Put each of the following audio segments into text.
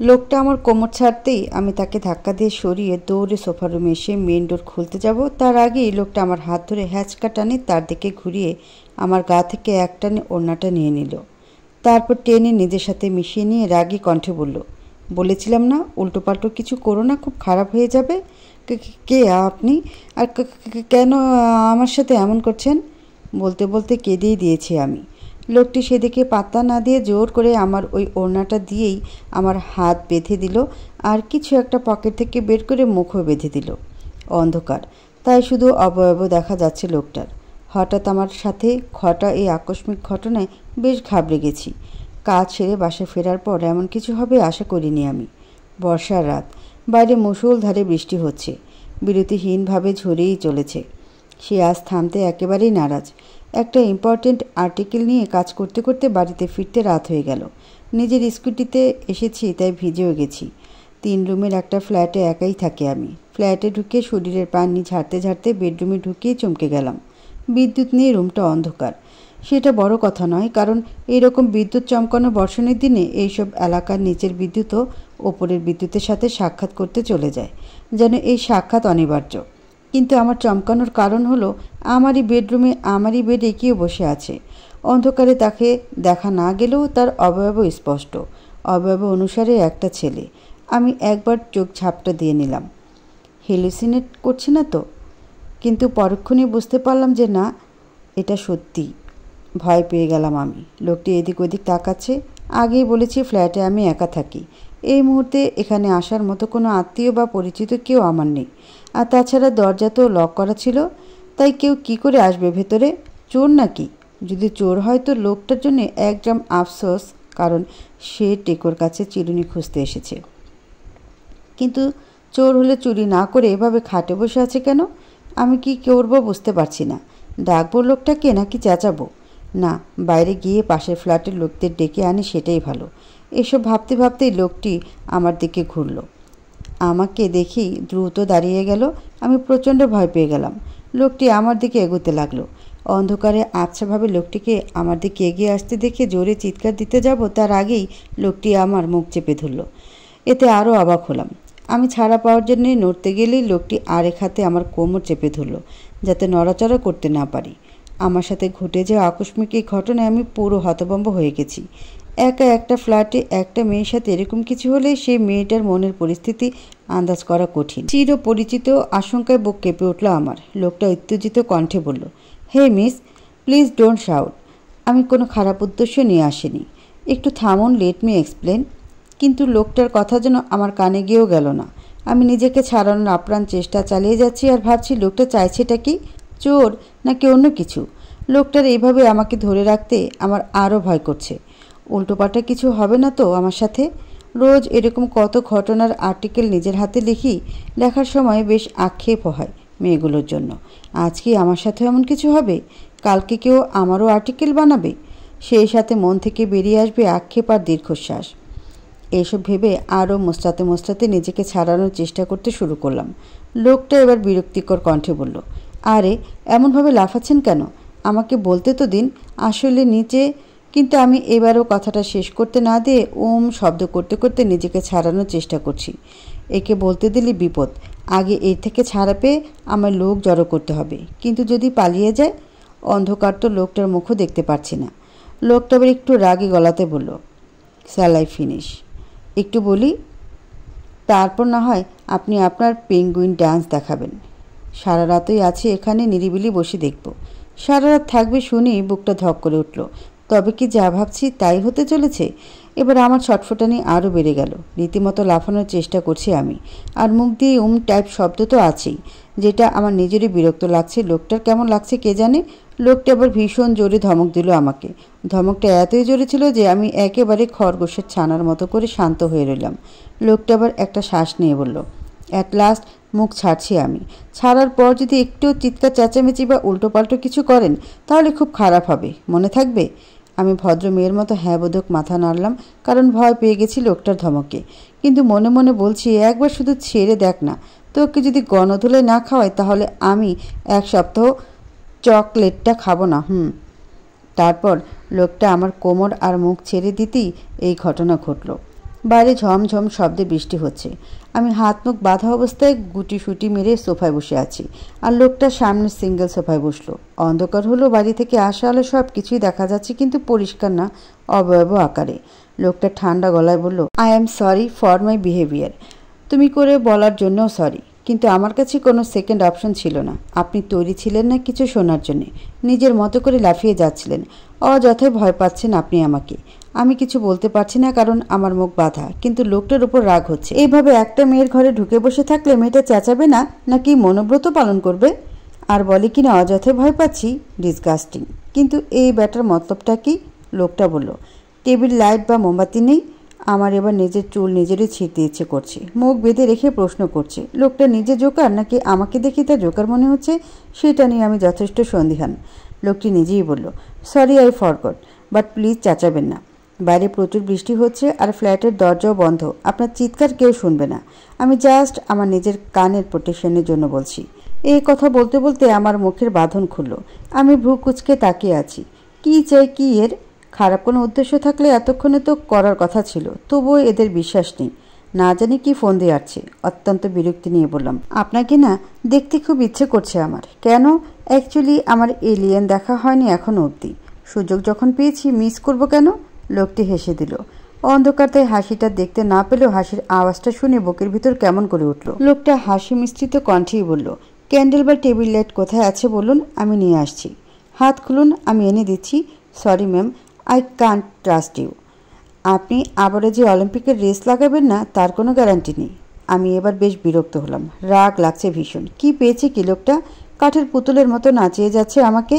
লোকটা আমার কোমর ছাড়তেই আমি তাকে ধাক্কা দিয়ে সরিয়ে দৌড়ে সোফা রুমে এসে মেন ডোর খুলতে যাব। তার আগেই লোকটা আমার হাত ধরে হ্যাঁচকা টানে তার দিকে ঘুরিয়ে আমার গা থেকে এক টানে ওড়নাটা নিয়ে নিল। তারপর টেনে নিজের সাথে মিশিয়ে নিয়ে রাগী কণ্ঠে বলল, বলেছিলাম না উল্টোপাল্টো কিছু করো না, খুব খারাপ হয়ে যাবে। কে আপনি? আর কেন আমার সাথে এমন করছেন? বলতে বলতে কেঁদেই দিয়েছি আমি। লোকটি সেদিকে পাত্তা না দিয়ে জোর করে আমার ওই ওড়নাটা দিয়েই আমার হাত বেঁধে দিল আর কিছু একটা পকেট থেকে বের করে মুখও বেঁধে দিল। অন্ধকার, তাই শুধু অবয়ব দেখা যাচ্ছে লোকটার। হঠাৎ আমার সাথে ঘটা এই আকস্মিক ঘটনায় বেশ ঘাবড়ে গেছি। কাজ সেরে বাসায় ফেরার পর এমন কিছু হবে আশা করিনি আমি। বর্ষার রাত, বাইরে মুষলধারে বৃষ্টি হচ্ছে, বিরতিহীনভাবে ঝরেই চলেছে। সে আজ থামতে একেবারেই নারাজ। একটা ইম্পর্টেন্ট আর্টিকেল নিয়ে কাজ করতে করতে বাড়িতে ফিরতে রাত হয়ে গেল। নিজের স্কুটিতে এসেছি তাই ভিজেও গেছি। 3 রুমের একটা ফ্ল্যাটে একাই থাকি আমি। ফ্ল্যাটে ঢুকে শরীরের পানি ঝাড়তে ঝাড়তে বেডরুমে ঢুকিয়ে চমকে গেলাম। বিদ্যুৎ নিয়ে রুমটা অন্ধকার। সেটা বড় কথা নয়, কারণ এইরকম বিদ্যুৎ চমকানো বর্ষণের দিনে এইসব এলাকার নিচের বিদ্যুৎও ওপরের বিদ্যুতের সাথে সাক্ষাৎ করতে চলে যায়, যেন এই সাক্ষাৎ অনিবার্য। কিন্তু আমার চমকানোর কারণ হলো আমারই বেডরুমে আমারই বেডে কেউ বসে আছে। অন্ধকারে তাকে দেখা না গেলেও তার অবয়ব স্পষ্ট। অবয়ব অনুসারে একটা ছেলে। আমি একবার চোখ ঝাপটা দিয়ে নিলাম। হেলুসিনেট করছে না তো? কিন্তু পরক্ষণেই বুঝতে পারলাম যে না, এটা সত্যি। ভয় পেয়ে গেলাম আমি। লোকটি এদিক ওদিক তাকাচ্ছে। আগেই বলেছি ফ্ল্যাটে আমি একা থাকি। এই মুহূর্তে এখানে আসার মতো কোনো আত্মীয় বা পরিচিত কেউ আমার নেই। আর তাছাড়া দরজা তো লক করা ছিল, তাই কেউ কি করে আসবে ভেতরে? চোর নাকি? যদি চোর হয় তো লোকটার জন্য 1 গ্রাম আফসোস, কারণ সে টেকোর কাছে চিরুনি খুঁজতে এসেছে। কিন্তু চোর হলে চুরি না করে এভাবে খাটে বসে আছে কেন? আমি কি করবো বুঝতে পারছি না। ডাকবো লোকটাকে নাকি চেঁচাবো? না, বাইরে গিয়ে পাশের ফ্ল্যাটের লোকদের ডেকে আনি, সেটাই ভালো। এসব ভাবতে ভাবতেই লোকটি আমার দিকে ঘুরল। আমাকে দেখেই দ্রুত দাঁড়িয়ে গেল। আমি প্রচণ্ড ভয় পেয়ে গেলাম। লোকটি আমার দিকে এগোতে লাগলো। অন্ধকারে আবছাভাবে লোকটিকে আমার দিকে এগিয়ে আসতে দেখে জোরে চিৎকার দিতে যাব তার আগেই লোকটি আমার মুখ চেপে ধরল। এতে আরও অবাক হলাম। আমি ছাড়া পাওয়ার জন্য নড়তে গেলেই লোকটি আরেক হাতে আমার কোমর চেপে ধরল, যাতে নড়াচড়া করতে না পারি। আমার সাথে ঘটে যাওয়া আকস্মিক এই ঘটনায় আমি পুরো হতভম্ব হয়ে গেছি। একা একটা ফ্ল্যাটে একটা মেয়ের সাথে এরকম কিছু হলে সেই মেয়েটার মনের পরিস্থিতি আন্দাজ করা কঠিন। চির পরিচিত আশঙ্কায় বুক কেঁপে উঠল আমার। লোকটা উত্তেজিত কণ্ঠে বলল, হে মিস, প্লিজ ডোন্ট শাউট। আমি কোনো খারাপ উদ্দেশ্য নিয়ে আসিনি। একটু থামুন, লেট মি এক্সপ্লেন। কিন্তু লোকটার কথা যেন আমার কানে গিয়েও গেল না। আমি নিজেকে ছাড়ানোর আপ্রাণ চেষ্টা চালিয়ে যাচ্ছি আর ভাবছি লোকটা চাইছেটা কি? চোর নাকি অন্য কিছু? লোকটার এইভাবে আমাকে ধরে রাখতে আমার আরও ভয় করছে। উল্টোপাল্টা কিছু হবে না তো আমার সাথে? রোজ এরকম কত ঘটনার আর্টিকেল নিজের হাতে লিখি। লেখার সময় বেশ আক্ষেপ হয় মেয়েগুলোর জন্য। আজকে আমার সাথে এমন কিছু হবে? কালকে কেউ আমারও আর্টিকেল বানাবে। সেই সাথে মন থেকে বেরিয়ে আসবে আক্ষেপ আর দীর্ঘশ্বাস। এইসব ভেবে আরও মোস্তাতে মোস্তাতে নিজেকে ছাড়ানোর চেষ্টা করতে শুরু করলাম। লোকটা এবার বিরক্তিকর কণ্ঠে বলল, আরে এমনভাবে লাফাচ্ছেন কেন? আমাকে বলতে তো দিন। আসলে নিচে। কিন্তু আমি এবারও কথাটা শেষ করতে না দিয়ে শব্দ করতে করতে নিজেকে ছাড়ানোর চেষ্টা করছি। একে বলতে দিলে বিপদ। আগে এর থেকে ছাড়া পেয়ে আমার লোক জড়ো করতে হবে। কিন্তু যদি পালিয়ে যায়? অন্ধকার তো, লোকটার মুখও দেখতে পাচ্ছি না। লোকটা আবার একটু রাগে গলাতে বলল, শ্যাল আই ফিনিশ? একটু বলি, তারপর না হয় আপনি আপনার পেঙ্গুইন ডান্স দেখাবেন। সারা রাতই আছি এখানে, নিরিবিলি বসে দেখব। সারা রাত থাকবে শুনি বুকটা ধক করে উঠল। তবে কি যা ভাবছি তাই হতে চলেছে? এবার আমার ছটফটানি আরও বেড়ে গেল। রীতিমতো লাফানোর চেষ্টা করছি আমি। আর মুখ দিয়ে টাইপ শব্দ তো আছেই, যেটা আমার নিজেরই বিরক্ত লাগছে। লোকটার কেমন লাগছে কে জানে। লোকটা আবার ভীষণ জোরে ধমক দিল আমাকে। ধমকটা এতই জোরে ছিল যে আমি একেবারে খরগোশের ছানার মতো করে শান্ত হয়ে রইলাম। লোকটা আবার একটা শ্বাস নিয়ে বলল, অ্যাট লাস্ট মুখ ছাড়ছি আমি। ছাড়ার পর যদি একটু চিৎকার চেঁচামেচি বা উল্টোপাল্টো কিছু করেন তাহলে খুব খারাপ হবে, মনে থাকবে? আমি ভদ্র মেয়ের মতো হ্যাঁ বোধক মাথা নাড়লাম, কারণ ভয় পেয়ে গেছি লোকটার ধমকে। কিন্তু মনে মনে বলছি, একবার শুধু ছেড়ে দেখ না। তোকে যদি গণধুলে না খাওয়াই তাহলে আমি 1 সপ্তাহ চকলেটটা খাবো না। তারপর লোকটা আমার কোমর আর মুখ ছেড়ে দিতেই এই ঘটনা ঘটল। বাইরে ঝমঝম শব্দে বৃষ্টি হচ্ছে। আমি হাত মুখ বাঁধা অবস্থায় গুটি সুটি মেরে সোফায় বসে আছি, আর লোকটা সামনের সিঙ্গেল সোফায় বসলো। অন্ধকার হলো, বাড়ি থেকে আসা আলো সব কিছুই দেখা যাচ্ছে, কিন্তু পরিষ্কার না, অবয়ব আকারে। লোকটা ঠান্ডা গলায় বলল, I am sorry for my behaviour. তুমি করে বলার জন্যও সরি, কিন্তু আমার কাছে কোনো সেকেন্ড অপশন ছিল না। আপনি তৈরি ছিলেন না কিছু শোনার জন্যে, নিজের মতো করে লাফিয়ে যাচ্ছিলেন। অযথায় ভয় পাচ্ছেন আপনি আমাকে। আমি কিছু বলতে পারছি না কারণ আমার মুখ বাঁধা, কিন্তু লোকটার উপর রাগ হচ্ছে। এইভাবে একটা মেয়ের ঘরে ঢুকে বসে থাকলে মেয়েটা চেঁচাবে না, নাকি মনোব্রত পালন করবে? আর বলে কিনা অযথায় ভয় পাচ্ছি, ডিসগাস্টিং। কিন্তু এই ব্যাটার মতলবটা কি? লোকটা বলল, টেবিল লাইট বা মোমবাতি নেই? আমার এবার নিজের চুল নিজেরই ছিঁড়তে ইচ্ছে করছে। মুখ বেঁধে রেখে প্রশ্ন করছে, লোকটা নিজে জোকার নাকি আমাকে দেখে তা জোকার মনে হচ্ছে, সেটা নিয়ে আমি যথেষ্ট সন্দিহান। লোকটি নিজেই বলল, sorry I forgot, but please চেঁচাবেন না। বাইরে প্রচুর বৃষ্টি হচ্ছে আর ফ্ল্যাটের দরজাও বন্ধ। আপনার চিৎকার কেউ শুনবে না। আমি জাস্ট আমার নিজের কানের প্রোটেকশনের জন্য বলছি। এই কথা বলতে বলতে আমার মুখের বাঁধন খুলল। আমি ভ্রু কুঁচকে তাকিয়ে আছি। কি চাই কি এর? খারাপ কোনো উদ্দেশ্য থাকলে এতক্ষণে তো করার কথা ছিল, তবুও এদের বিশ্বাস নেই। না জানি কি ফোন দিয়ে আসছে। অত্যন্ত বিরক্তি নিয়ে বললাম, আপনাকে না দেখতে খুব ইচ্ছে করছে আমার। কেন? অ্যাকচুয়ালি আমার এলিয়েন দেখা হয়নি এখনও অবধি। সুযোগ যখন পেয়েছি মিস করব কেন? লোকটি হেসে দিল। অন্ধকার তাই হাসিটা দেখতে না পেলেও হাসির আওয়াজটা শুনে বুকের ভিতর কেমন করে উঠল। লোকটা হাসি মিশ্রিত কণ্ঠেই বলল, ক্যান্ডেল বা টেবিল লাইট কোথায় আছে বলুন, আমি নিয়ে আসছি। হাত খুলুন, আমি এনে দিচ্ছি। Sorry ma'am, I can't trust you. আপনি আবারও যে অলিম্পিকের রেস লাগাবেন না তার কোনো গ্যারান্টি নেই। আমি এবার বেশ বিরক্ত হলাম। রাগ লাগছে ভীষণ। কি পেয়েছে কি লোকটা? কাঠের পুতুলের মতো নাচিয়ে যাচ্ছে আমাকে।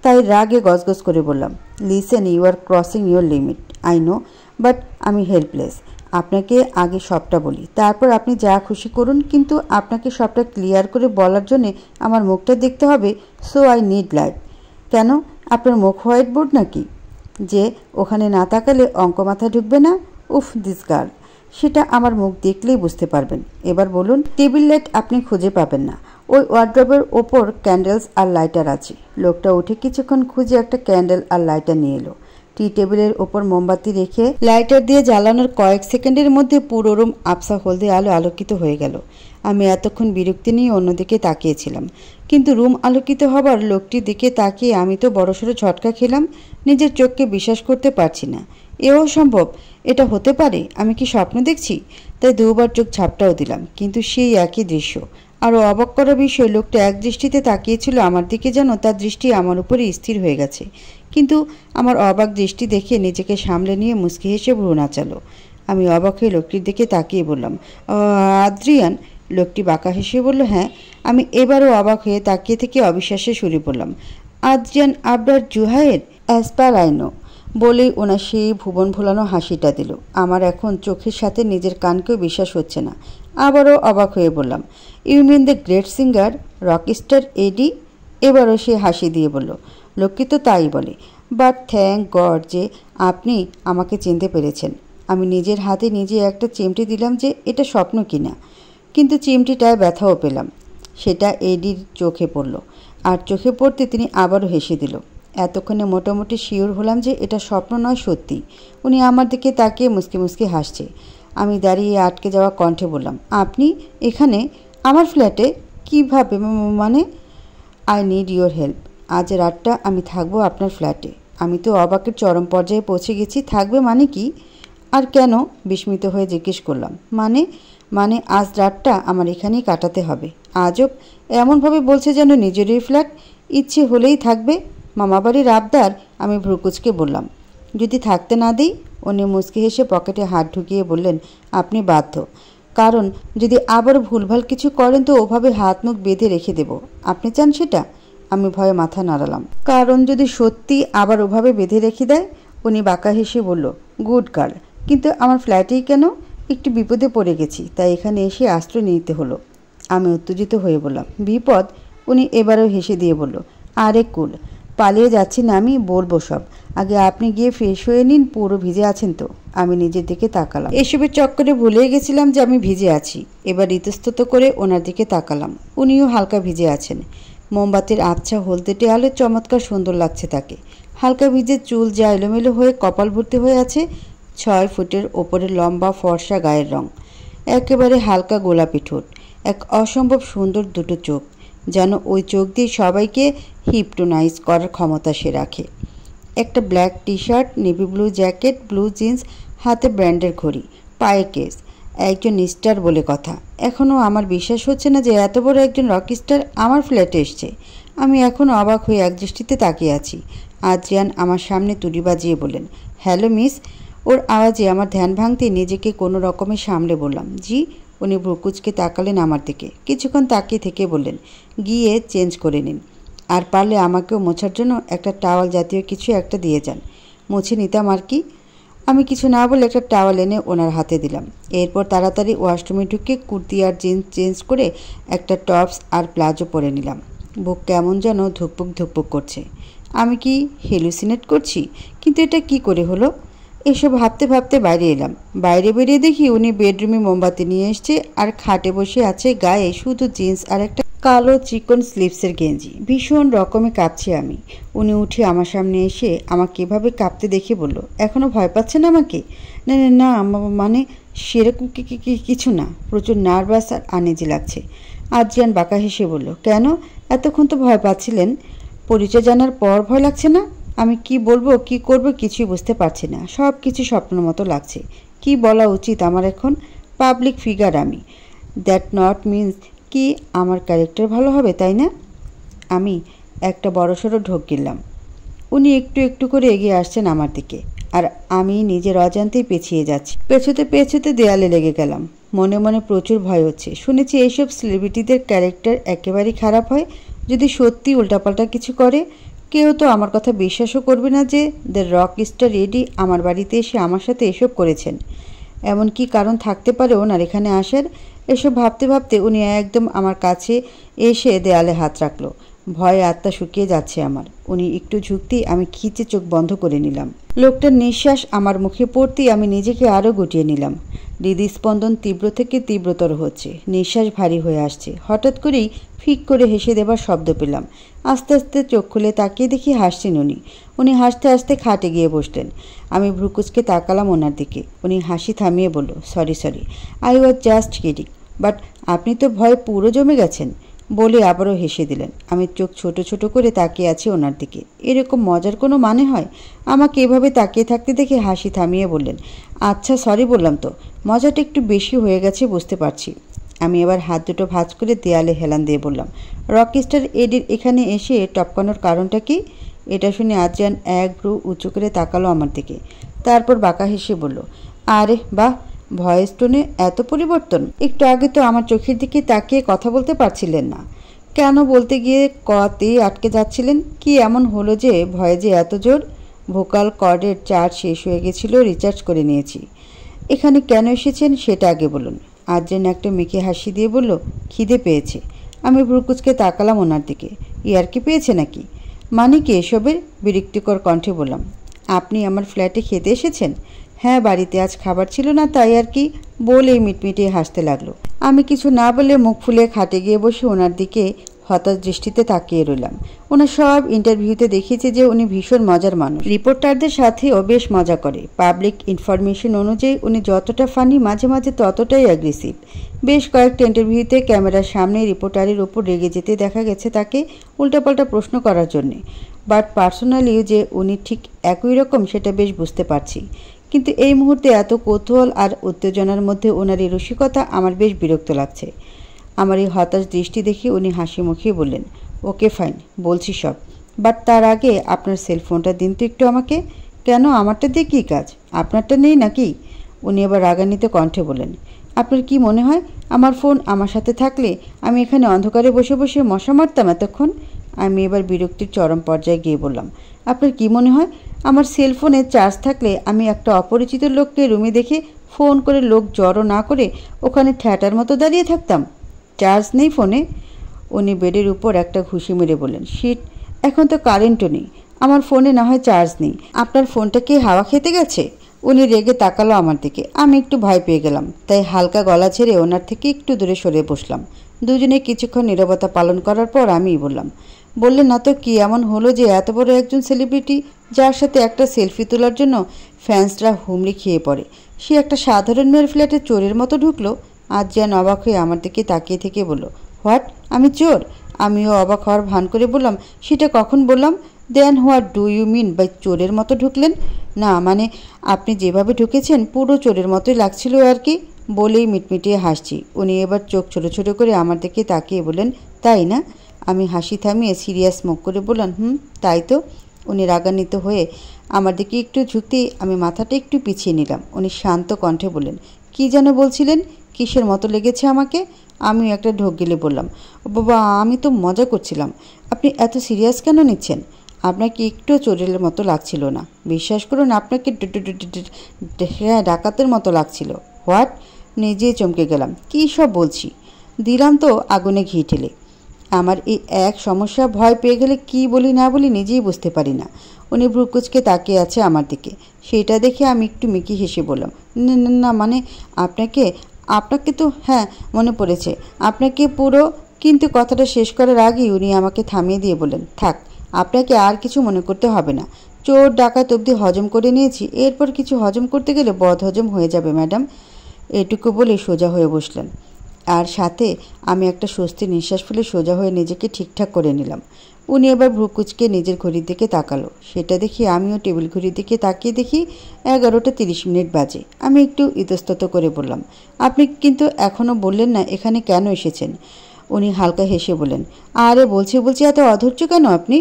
তাই রাগে গজগজ করে বললাম, listen, you are crossing your limit, I know, but আমি হেল্পলেস। আপনাকে আগে সবটা বলি, তারপর আপনি যা খুশি করুন, কিন্তু আপনাকে সবটা ক্লিয়ার করে বলার জন্যে আমার মুখটা দেখতে হবে। So I need light. কেন? আপনার মুখ হোয়াইট বোর্ড নাকি যে ওখানে না তাকালে অঙ্ক মাথায় ঢুকবে না? উফ, দিস গার্ল। সেটা আমার মুখ দেখলেই বুঝতে পারবেন। এবার বলুন। টেবিল লাইট আপনি খুঁজে পাবেন না। ওই ওয়ার্ড্রবের ওপর ক্যান্ডেলস আর লাইটার আছে। লোকটা উঠে কিছুক্ষণ খুঁজে একটা ক্যান্ডেল আর লাইটার নিয়ে এলো। টি টেবিলের ওপর মোমবাতি রেখে লাইটার দিয়ে জ্বালানোর কয়েক সেকেন্ডের মধ্যে পুরো রুম আবসা হলদে আলো আলোকিত হয়ে গেল। আমি এতক্ষণ বিরক্তি নিয়ে অন্যদিকে তাকিয়েছিলাম, কিন্তু রুম আলোকিত হবার লোকটির দিকে তাকিয়ে আমি তো বড়সড় ঝটকা খেলাম। নিজের চোখকে বিশ্বাস করতে পারছি না। এও সম্ভব? এটা হতে পারে? আমি কি স্বপ্ন দেখছি? তাই দুবার চোখ ঝাপটাও দিলাম, কিন্তু সেই একই দৃশ্য। আরও অবাক করা বিষয়, লোকটা এক দৃষ্টিতে তাকিয়েছিল আমার দিকে, যেন তার দৃষ্টি আমার উপরে স্থির হয়ে গেছে। কিন্তু আমার অবাক দৃষ্টি দেখে নিজেকে সামলে নিয়ে মুচকি হেসে ভ্রু নাচালো। আমি অবাক হয়ে লোকটির দিকে তাকিয়ে বললাম, আদ্রিয়ান? লোকটি বাঁকা হেসে বলল, হ্যাঁ। আমি এবারও অবাক হয়ে তাকিয়ে থেকে অবিশ্বাসের সুরে বললাম, Adrian Abrar Zuhair, as per I know. বলেই ওনার সেই ভুবন ভোলানো হাসিটা দিল। আমার এখন চোখের সাথে নিজের কানকেও বিশ্বাস হচ্ছে না। আবারও অবাক হয়ে বললাম, you mean the great singer, rockstar Eddie? এবারও সে হাসি দিয়ে বলল, লোকটি তো তাই বলে, বাট থ্যাংক গড যে আপনি আমাকে চিনতে পেরেছেন। আমি নিজের হাতে নিজে একটা চিমটি দিলাম যে এটা স্বপ্ন কিনা, কিন্তু চিমটিটায় ব্যথাও পেলাম। সেটা এডির চোখে পড়ল, আর চোখে পড়তে তিনি আবারও হেসে দিল। এতক্ষণে মোটামুটি শিওর হলাম যে এটা স্বপ্ন নয়, সত্যি। উনি আমার দিকে তাকিয়ে মুসকি মুসকি হাসছে। আমি দাঁড়িয়ে আটকে যাওয়া কণ্ঠে বললাম, আপনি এখানে আমার ফ্ল্যাটে? কীভাবে? মানে? I need your help. আজ রাতটা আমি থাকবো আপনার ফ্ল্যাটে। আমি তো অবাকের চরম পর্যায়ে পৌঁছে গেছি। থাকবে মানে কি? আর কেন? বিস্মিত হয়ে জিজ্ঞেস করলাম। মানে আজ রাতটা আমার এখানেই কাটাতে হবে। আজব, এমনভাবে বলছে যেন নিজেরই ফ্ল্যাট, ইচ্ছে হলেই থাকবে। মামাবাড়ির আবদার? আমি ভ্রুকুচকে বললাম। যদি থাকতে না দিই? উনি মুচকি হেসে পকেটে হাত ঢুকিয়ে বললেন, আপনি বাধ্য। কারণ যদি আবার ভুলভাল কিছু করেন তো ওভাবে হাত মুখ বেঁধে রেখে দেব। আপনি চান সেটা? আমি ভয়ে মাথা নাড়ালাম। কারণ যদি সত্যি আবার ওভাবে বেঁধে রেখে দেয়? উনি বাঁকা হেসে বলল, গুড গার্ল। কিন্তু আমার ফ্ল্যাটেই কেন? একটু বিপদে পড়ে গেছি, তাই এখানে এসে আশ্রয় নিতে হলো। আমি উত্তেজিত হয়ে বললাম, বিপদ? উনি এবারেও হেসে দিয়ে বলল, আরে কুল, পালিয়ে যাচ্ছি না আমি, বলবো সব। আগে আপনি গিয়ে ফ্রেশ হয়ে নিন, পুরো ভিজে আছেন তো। আমি নিজের দিকে তাকালাম। এসবের চক্করে ভুলে গেছিলাম যে আমি ভিজে আছি। এবার ইতস্তত করে ওনার দিকে তাকালাম। উনিও হালকা ভিজে আছেন। মোমবাতির আবছা হলদেটে আলো চমৎকার সুন্দর লাগছে তাকে। হালকা ভিজে চুল যা এলোমেলো হয়ে কপাল ভর্তি হয়ে আছে, 6 ফুটের ওপরে লম্বা ফর্সা গায়ের রং, একেবারে হালকা গোলাপি ঠোঁট, এক অসম্ভব সুন্দর দুটো চোখ, যেন ওই চোখ দিয়ে সবাইকে হিপনোটাইজ করার ক্ষমতা সে রাখে। একটা black T shirt, navy blue jacket, blue jeans, হাতে ব্র্যান্ডের ঘড়ি, পায়ে কেস, একজন স্টার বলে কথা। এখনও আমার বিশ্বাস হচ্ছে না যে এত বড় একজন রক স্টার আমার ফ্ল্যাটে এসছে। আমি এখনও অবাক হয়ে একদৃষ্টিতে তাকিয়ে আছি। আদ্রিয়ান আমার সামনে তুড়ি বাজিয়ে বললেন, হ্যালো মিস। ওর আওয়াজে আমার ধ্যান ভাঙতে নিজেকে কোনো রকমে সামলে বললাম, জি। উনি ভ্রুকুচকে তাকালেন আমার দিকে, কিছুক্ষণ তাকিয়ে থেকে বললেন, গিয়ে চেঞ্জ করে নিন, আর পারলে আমাকেও মোছার জন্য একটা টাওয়াল জাতীয় কিছু একটা দিয়ে যান, মুছে নিতাম আর কি। আমি কিছু না বলে একটা টাওয়াল এনে ওনার হাতে দিলাম। এরপর তাড়াতাড়ি ওয়াশরুমে ঢুকে কুর্তি আর জিন্স চেঞ্জ করে একটা টপস আর প্লাজো পরে নিলাম। বুক কেমন যেন ধুকপুক ধুকপুক করছে। আমি কি হেলুসিনেট করছি? কিন্তু এটা কি করে হলো? এসব ভাবতে ভাবতে বাইরে এলাম। বাইরে বেরিয়ে দেখি উনি বেডরুমে মোমবাতি নিয়ে এসছে আর খাটে বসে আছে, গায়ে শুধু জিন্স আর একটা কালো চিকন স্লিভসের গেঞ্জি। ভীষণ রকমে কাঁপছি আমি। উনি উঠে আমার সামনে এসে আমাকে এভাবে কাঁপতে দেখে বলল, এখনও ভয় পাচ্ছেন আমাকে? না না না, মানে সেরকম কিছু না, প্রচুর নার্ভাস আর আনইজি লাগছে। আদ্রিয়ান বাঁকা হেসে বলল, কেন? এতক্ষণ তো ভয় পাচ্ছিলেন, পরিচয় জানার পর ভয় লাগছে না? আমি কি বলবো কি করব কিছুই বুঝতে পারছি না। সব কিছু স্বপ্নের মতো লাগছে। কি বলা উচিত আমার এখন? পাবলিক ফিগার আমি, দ্যাট নট মিনস কি আমার ক্যারেক্টার ভালো হবে, তাই না? আমি একটা বড়সড় ঢোক গিললাম। উনি একটু একটু করে এগিয়ে আসছেন আমার দিকে, আর আমি নিজের অজান্তেই পেছিয়ে যাচ্ছি। পেছোতে পেছোতে দেয়ালে লেগে গেলাম। মনে মনে প্রচুর ভয় হচ্ছে। শুনেছি এইসব সেলিব্রিটিদের ক্যারেক্টার একেবারেই খারাপ হয়। যদি সত্যি উল্টাপাল্টা কিছু করে, কেউ তো আমার কথা বিশ্বাসও করবে না যে দ্য রক স্টার রেডি আমার বাড়িতে এসে আমার সাথে এসব করেছেন। এমন কি কারণ থাকতে পারে ওনার এখানে আসার? এসব ভাবতে ভাবতে উনি একদম আমার কাছে এসে দেয়ালে হাত রাখলো। ভয়ে আত্মা শুকিয়ে যাচ্ছে আমার। উনি একটু ঝুঁকতেই আমি খিচে চোখ বন্ধ করে নিলাম। লোকটার নিঃশ্বাস আমার মুখে পড়তেই আমি নিজেকে আরও গুটিয়ে নিলাম। হৃদস্পন্দন তীব্র থেকে তীব্রতর হচ্ছে, নিঃশ্বাস ভারী হয়ে আসছে। হঠাৎ করেই ফিক করে হেসে দেবার শব্দ পেলাম। আস্তে আস্তে চোখ খুলে তাকিয়ে দেখি হাসছেন উনি। উনি হাসতে হাসতে খাটে গিয়ে বসলেন। আমি ভ্রুকুচকে তাকালাম ওনার দিকে। উনি হাসি থামিয়ে বলল, sorry, I was just kidding, but আপনি তো ভয়ে পুরো জমে গেছেন, বলে আবারও হেসে দিলেন। আমি চোখ ছোট ছোট করে তাকিয়ে আছি ওনার দিকে। এরকম মজার কোনো মানে হয়? আমাকে এভাবে তাকিয়ে থাকতে দেখে হাসি থামিয়ে বললেন, আচ্ছা সরি বললাম তো, মজাটা একটু বেশি হয়ে গেছে বুঝতে পারছি। আমি এবার হাত দুটো ভাঁজ করে দেয়ালে হেলান দিয়ে বললাম, রকস্টার এডির এখানে এসে টপকানোর কারণটা কি? এটা শুনে আদ্রিয়ান এক ভ্রু উঁচু করে তাকালো আমার দিকে, তারপর বাঁকা হেসে বলল, আরে বাহ, ভয়েস টোনে এত পরিবর্তন! একটু আগে তো আমার চোখের দিকে তাকিয়ে কথা বলতে পারছিলেন না, কেন বলতে গিয়ে কতেই আটকে যাচ্ছিলেন? কি এমন হলো যে ভয়ে যে এত জোর? ভোকাল কর্ডের চার্জ শেষ হয়ে গেছিল, রিচার্জ করে নিয়েছি। এখানে কেন এসেছেন সেটা আগে বলুন। আদ্রিয়ান একটা মেখে হাসি দিয়ে বলল, খিদে পেয়েছে। আমি ভ্রুকুচকে তাকালাম ওনার দিকে। ইয়ার্কি পেয়েছে নাকি? মানে কি এসবের? বিরক্তিকর কণ্ঠে বললাম, আপনি আমার ফ্ল্যাটে খেতে এসেছেন? হ্যাঁ, বাড়িতে আজ খাবার ছিল না, তাই আর কি, বলেই মিটমিটিয়ে হাসতে লাগলো। আমি কিছু না বলে মুখ ফুলে খাটে গিয়ে বসে ওনার দিকে হতাশ দৃষ্টিতে তাকিয়ে রইলাম। ওনার সব ইন্টারভিউতে দেখিয়েছে যে উনি ভীষণ মজার মানুষ, রিপোর্টারদের সাথেও বেশ মজা করে। পাবলিক ইনফরমেশন অনুযায়ী উনি যতটা ফানি, মাঝে মাঝে ততটাই অ্যাগ্রেসিভ। বেশ কয়েকটা ইন্টারভিউতে ক্যামেরার সামনে রিপোর্টারের ওপর রেগে যেতে দেখা গেছে তাকে উল্টাপাল্টা প্রশ্ন করার জন্যে। বাট পার্সোনালি যে উনি ঠিক একই রকম সেটা বেশ বুঝতে পারছি। কিন্তু এই মুহূর্তে এত কৌতূহল আর উত্তেজনার মধ্যে ওনার এই রসিকতা আমার বেশ বিরক্ত লাগছে। আমার এই হতাশ দৃষ্টি দেখে উনি হাসি মুখিয়ে বললেন, ওকে ফাইন, বলছি সব, বাট তার আগে আপনার সেলফোনটা দিন তো একটু আমাকে। কেন, আমারটা দিয়ে কী কাজ? আপনারটা নেই নাকি? উনি এবার রাগান্বিত কণ্ঠে বললেন, আপনার কি মনে হয় আমার ফোন আমার সাথে থাকলে আমি এখানে অন্ধকারে বসে বসে মশা মারতাম এতক্ষণ? আমি এবার বিরক্তির চরম পর্যায়ে গিয়ে বললাম, আপনার কি মনে হয় আমার সেলফোনে চার্জ থাকলে আমি একটা অপরিচিত লোককে রুমে দেখে ফোন করে লোক জড়ো না করে ওখানে ঠ্যাটার মতো দাঁড়িয়ে থাকতাম? চার্জ নেই ফোনে? উনি বেডের উপর একটা ঘুষি মেরে বললেন, শিট, এখন তো কারেন্টও নেই, আমার ফোনে না হয় চার্জ নেই, আপনার ফোনটা কি হাওয়া খেতে গেছে? উনি রেগে তাকালো আমার দিকে। আমি একটু ভয় পেয়ে গেলাম, তাই হালকা গলা ছেড়ে ওনার থেকে একটু দূরে সরে বসলাম। দুজনে কিছুক্ষণ নীরবতা পালন করার পর আমিই বললেন, না তো কি এমন হলো যে এত বড় একজন সেলিব্রিটি, যার সাথে একটা সেলফি তোলার জন্য ফ্যান্সরা হুমড়ি খেয়ে পড়ে। সে একটা সাধারণ মেয়ের ফ্ল্যাটে চোরের মতো ঢুকলো। আদ্রিয়ান অবাক হয়ে আমার দিকে তাকিয়ে থেকে বলল, হোয়াট, আমি চোর? আমিও অবাক হওয়ার ভান করে বললাম, সেটা কখন বললাম? Then what do you mean by চোরের মতো ঢুকলেন? না মানে আপনি যেভাবে ঢুকেছেন পুরো চোরের মতোই লাগছিল আর কি, বলেই মিটমিটিয়ে হাসছি। উনি এবার চোখ ছোট ছোট করে আমার দিকে তাকিয়ে বললেন, তাই না? আমি হাসি থামিয়ে সিরিয়াস মুখ করে বললাম, তাই তো। উনি রাগান্বিত হয়ে আমার দিকে একটু ঝুঁকতেই আমি মাথাটা একটু পিছিয়ে নিলাম। উনি শান্ত কণ্ঠে বললেন, কি যেন বলছিলেন? কিসের মতো লেগেছে আমাকে? আমিও একটা ঢোক গেলে বললাম, ও বাবা, আমি তো মজা করছিলাম। আপনি এত সিরিয়াস কেন নিচ্ছেন? আপনাকে একটু চোরের মতো লাগছিল না। বিশ্বাস করুন, আপনাকে ডাকাতের মতো লাগছিল। হোয়াট? নিজেই চমকে গেলাম। কী সব বলছি? দিলাম তো আগুনে ঘি ঠেলে। আমার এই এক সমস্যা, ভয় পেয়ে গেলে কি বলি না বলি নিজেই বুঝতে পারি না। উনি ভ্রুকুচকে তাকিয়ে আছে আমার দিকে। সেটা দেখে আমি একটু মিকি হেসে বললাম, না না না, মানে আপনাকে আপনাকে তো হ্যাঁ মনে পড়েছে আপনাকে পুরো। কিন্তু কথাটা শেষ করার আগেই উনি আমাকে থামিয়ে দিয়ে বললেন, থাক, আপনাকে আর কিছু মনে করতে হবে না। চোর ডাকাত অবধি হজম করে নিয়েছি, এরপর কিছু হজম করতে গেলে বদহজম হয়ে যাবে ম্যাডাম। এটুকু বলে সোজা হয়ে বসলেন। আর সাথে আমি একটা স্বস্তির নিঃশ্বাস ফেলে সোজা হয়ে নিজেকে ঠিকঠাক করে নিলাম। উনি এবার ভ্রুকুচকে নিজের ঘড়ির দিকে তাকালো। সেটা দেখি আমিও টেবিল ঘড়ির দিকে তাকিয়ে দেখি 11:30 বাজে। আমি একটু ইতস্তত করে বললাম, আপনি কিন্তু এখনও বললেন না এখানে কেন এসেছেন? উনি হালকা হেসে বললেন, আরে বলছি এত অধৈর্য কেন আপনি?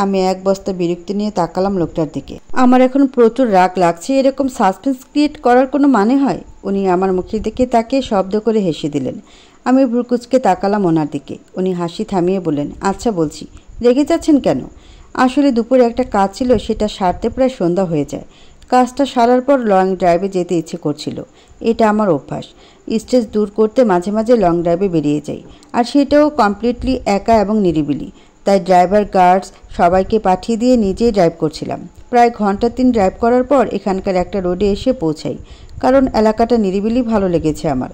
আমি এক বস্তা বিরক্তি নিয়ে তাকালাম লোকটার দিকে। আমার এখন প্রচুর রাগ লাগছে, এরকম সাসপেন্স ক্রিয়েট করার কোনো মানে হয়? উনি আমার মুখের দিকে তাকিয়ে শব্দ করে হেসে দিলেন। আমি ভ্রুকুচকে তাকালাম ওনার দিকে। উনি হাসি থামিয়ে বললেন, আচ্ছা বলছি, রেগে যাচ্ছেন কেন? আসলে দুপুরে একটা কাজ ছিল, সেটা সারতে প্রায় সন্ধ্যা হয়ে যায়। কাজটা সারার পর লং ড্রাইভে যেতে ইচ্ছে করছিল। এটা আমার অভ্যাস। স্ট্রেস দূর করতে মাঝে মাঝে লং ড্রাইভে বেরিয়ে যাই, আর সেটাও কমপ্লিটলি একা এবং নিরিবিলি। তাই ড্রাইভার, গার্ডস সবাইকে পাঠিয়ে দিয়ে নিজেই ড্রাইভ করছিলাম। প্রায় ঘন্টা 3 ড্রাইভ করার পর এখানকার একটা রোডে এসে পৌঁছাই, কারণ এলাকাটা নিরিবিলি ভালো লেগেছে আমার।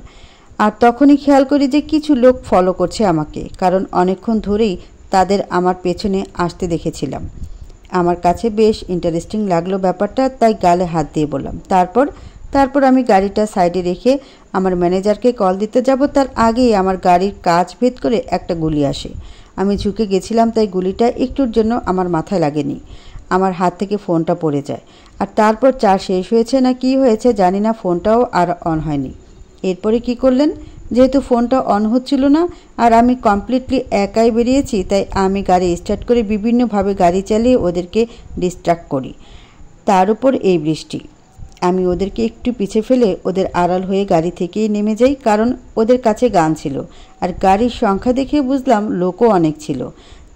আর তখনই খেয়াল করি যে কিছু লোক ফলো করছে আমাকে, কারণ অনেকক্ষণ ধরেই তাদের আমার পেছনে আসতে দেখেছিলাম। আমার কাছে বেশ ইন্টারেস্টিং লাগলো ব্যাপারটা, তাই গালে হাত দিয়ে বললাম, তারপর আমি গাড়িটা সাইডে রেখে আমার ম্যানেজারকে কল দিতে যাব, তার আগেই আমার গাড়ির কাচ ভেদ করে একটা গুলি আসে। আমি ঝুঁকে গেছিলাম, তাই গুলিটা একটুর জন্য আমার মাথায় লাগেনি। আমার হাত থেকে ফোনটা পড়ে যায়, আর তারপর চার্জ শেষ হয়েছে না কি হয়েছে জানি না, ফোনটাও আর অন হয়নি। এরপরে কি করলেন? যেহেতু ফোনটা অন হচ্ছিল না আর আমি কমপ্লিটলি একাই বেরিয়েছি, তাই আমি গাড়ি স্টার্ট করে বিভিন্নভাবে গাড়ি চালিয়ে ওদেরকে ডিস্ট্র্যাক্ট করি। তার উপর এই বৃষ্টি। আমি ওদেরকে একটু পিছে ফেলে ওদের আড়াল হয়ে গাড়ি থেকেই নেমে যাই, কারণ ওদের কাছে গান ছিল, আর গাড়ির সংখ্যা দেখে বুঝলাম লোকও অনেক ছিল।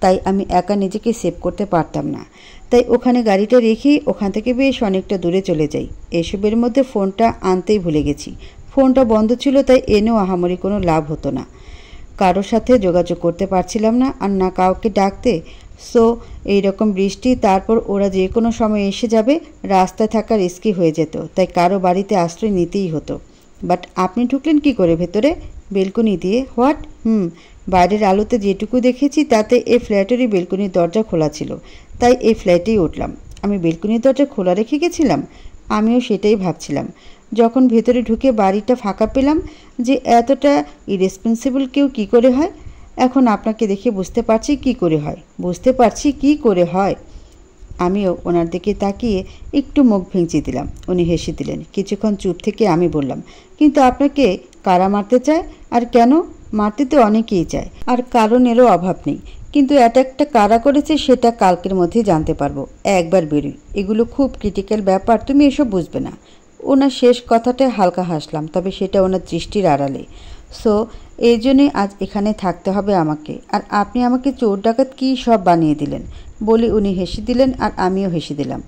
তাই আমি একা নিজেকে সেভ করতে পারতাম না, তাই ওখানে গাড়িটা রেখেই ওখান থেকে বেশ অনেকটা দূরে চলে যাই। এসবের মধ্যে ফোনটা আনতেই ভুলে গেছি। ফোনটা বন্ধ ছিল, তাই এনেও আহামরি কোনো লাভ হতো না। কারোর সাথে যোগাযোগ করতে পারছিলাম না, আর না কাউকে ডাকতে। সো এইরকম বৃষ্টি, তারপর ওরা যে কোনো সময় এসে যাবে, রাস্তায় থাকা রিস্কি হয়ে যেত, তাই কারো বাড়িতে আশ্রয় নিতেই হতো। বাট আপনি ঢুকলেন কি করে ভেতরে? বেলকনি দিয়ে। হোয়াট? বাইরের আলোতে যেটুকু দেখেছি তাতে এই ফ্ল্যাটেরই বেলকনির দরজা খোলা ছিল, তাই এই ফ্ল্যাটেই উঠলাম। আমি বেলকনির দরজা খোলা রেখে গেছিলাম? আমিও সেটাই ভাবছিলাম যখন ভেতরে ঢুকে বাড়িটা ফাঁকা পেলাম, যে এতটা ইরেসপন্সিবল কেউ কি করে হয়। এখন আপনাকে দেখে বুঝতে পারছি কি করে হয়। আমিও ওনার দিকে তাকিয়ে একটু মুখ ভেঙচি দিলাম। উনি হেসে দিলেন। কিছুক্ষণ চুপ থেকে আমি বললাম, কিন্তু আপনাকে কারা মারতে চায়? আর কেন? মারতে তো অনেকেই চায়, আর কারণেরও অভাব নেই। কিন্তু একটা কারা করেছে সেটা কালকের মধ্যেই জানতে পারবো। একবার বেরোই, এগুলো খুব ক্রিটিক্যাল ব্যাপার, তুমি এসব বুঝবে না। ওনার শেষ কথাটায় হালকা হাসলাম, তবে সেটা ওনার দৃষ্টির আড়ালে। সো এই জন্যই আজ এখানে থাকতে হবে আমাকে, আর আপনি আমাকে চোর ডাকাত কী সব বানিয়ে দিলেন বলে উনি হেসে দিলেন, আর আমিও হেসে দিলাম।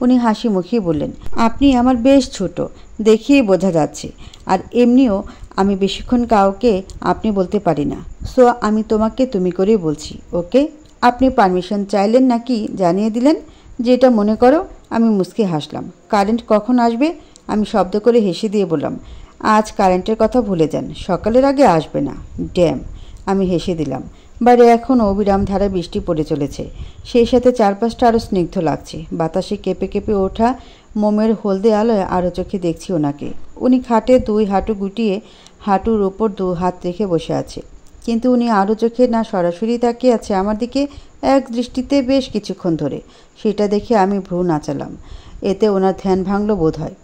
উনি হাসি মুখেই বললেন, আপনি আমার বেশ ছোট, দেখিয়েই বোঝা যাচ্ছে, আর এমনিও আমি বেশিক্ষণ কাউকে আপনি বলতে পারি না। সো আমি তোমাকে তুমি করেই বলছি, ওকে? আপনি পারমিশন চাইলেন নাকি জানিয়ে দিলেন? যেটা মনে করো। আমি মুচকি হাসলাম। কারেন্ট কখন আসবে? আমি শব্দ করে হেসে দিয়ে বললাম, আজ কারেন্টের কথা ভুলে যান, সকালের আগে আসবে না। ড্যাম। আমি হেসে দিলাম। বাইরে এখন অবিরাম ধারা বৃষ্টি পড়ে চলেছে, সেই সাথে চারপাশটা আরও স্নিগ্ধ লাগছে। বাতাসে কেঁপে কেঁপে ওঠা মোমের হলদে আলোয় আরও চোখে দেখছি ওনাকে। উনি খাটে 2 হাঁটু গুটিয়ে হাঁটুর ওপর 2 হাত রেখে বসে আছে, কিন্তু উনি আরও চোখে না সরাসরি তাকিয়ে আছে আমার দিকে এক দৃষ্টিতে বেশ কিছুক্ষণ ধরে। সেটা দেখে আমি ভ্রু নাচালাম। এতে ওনার ধ্যান ভাঙল বোধ হয়।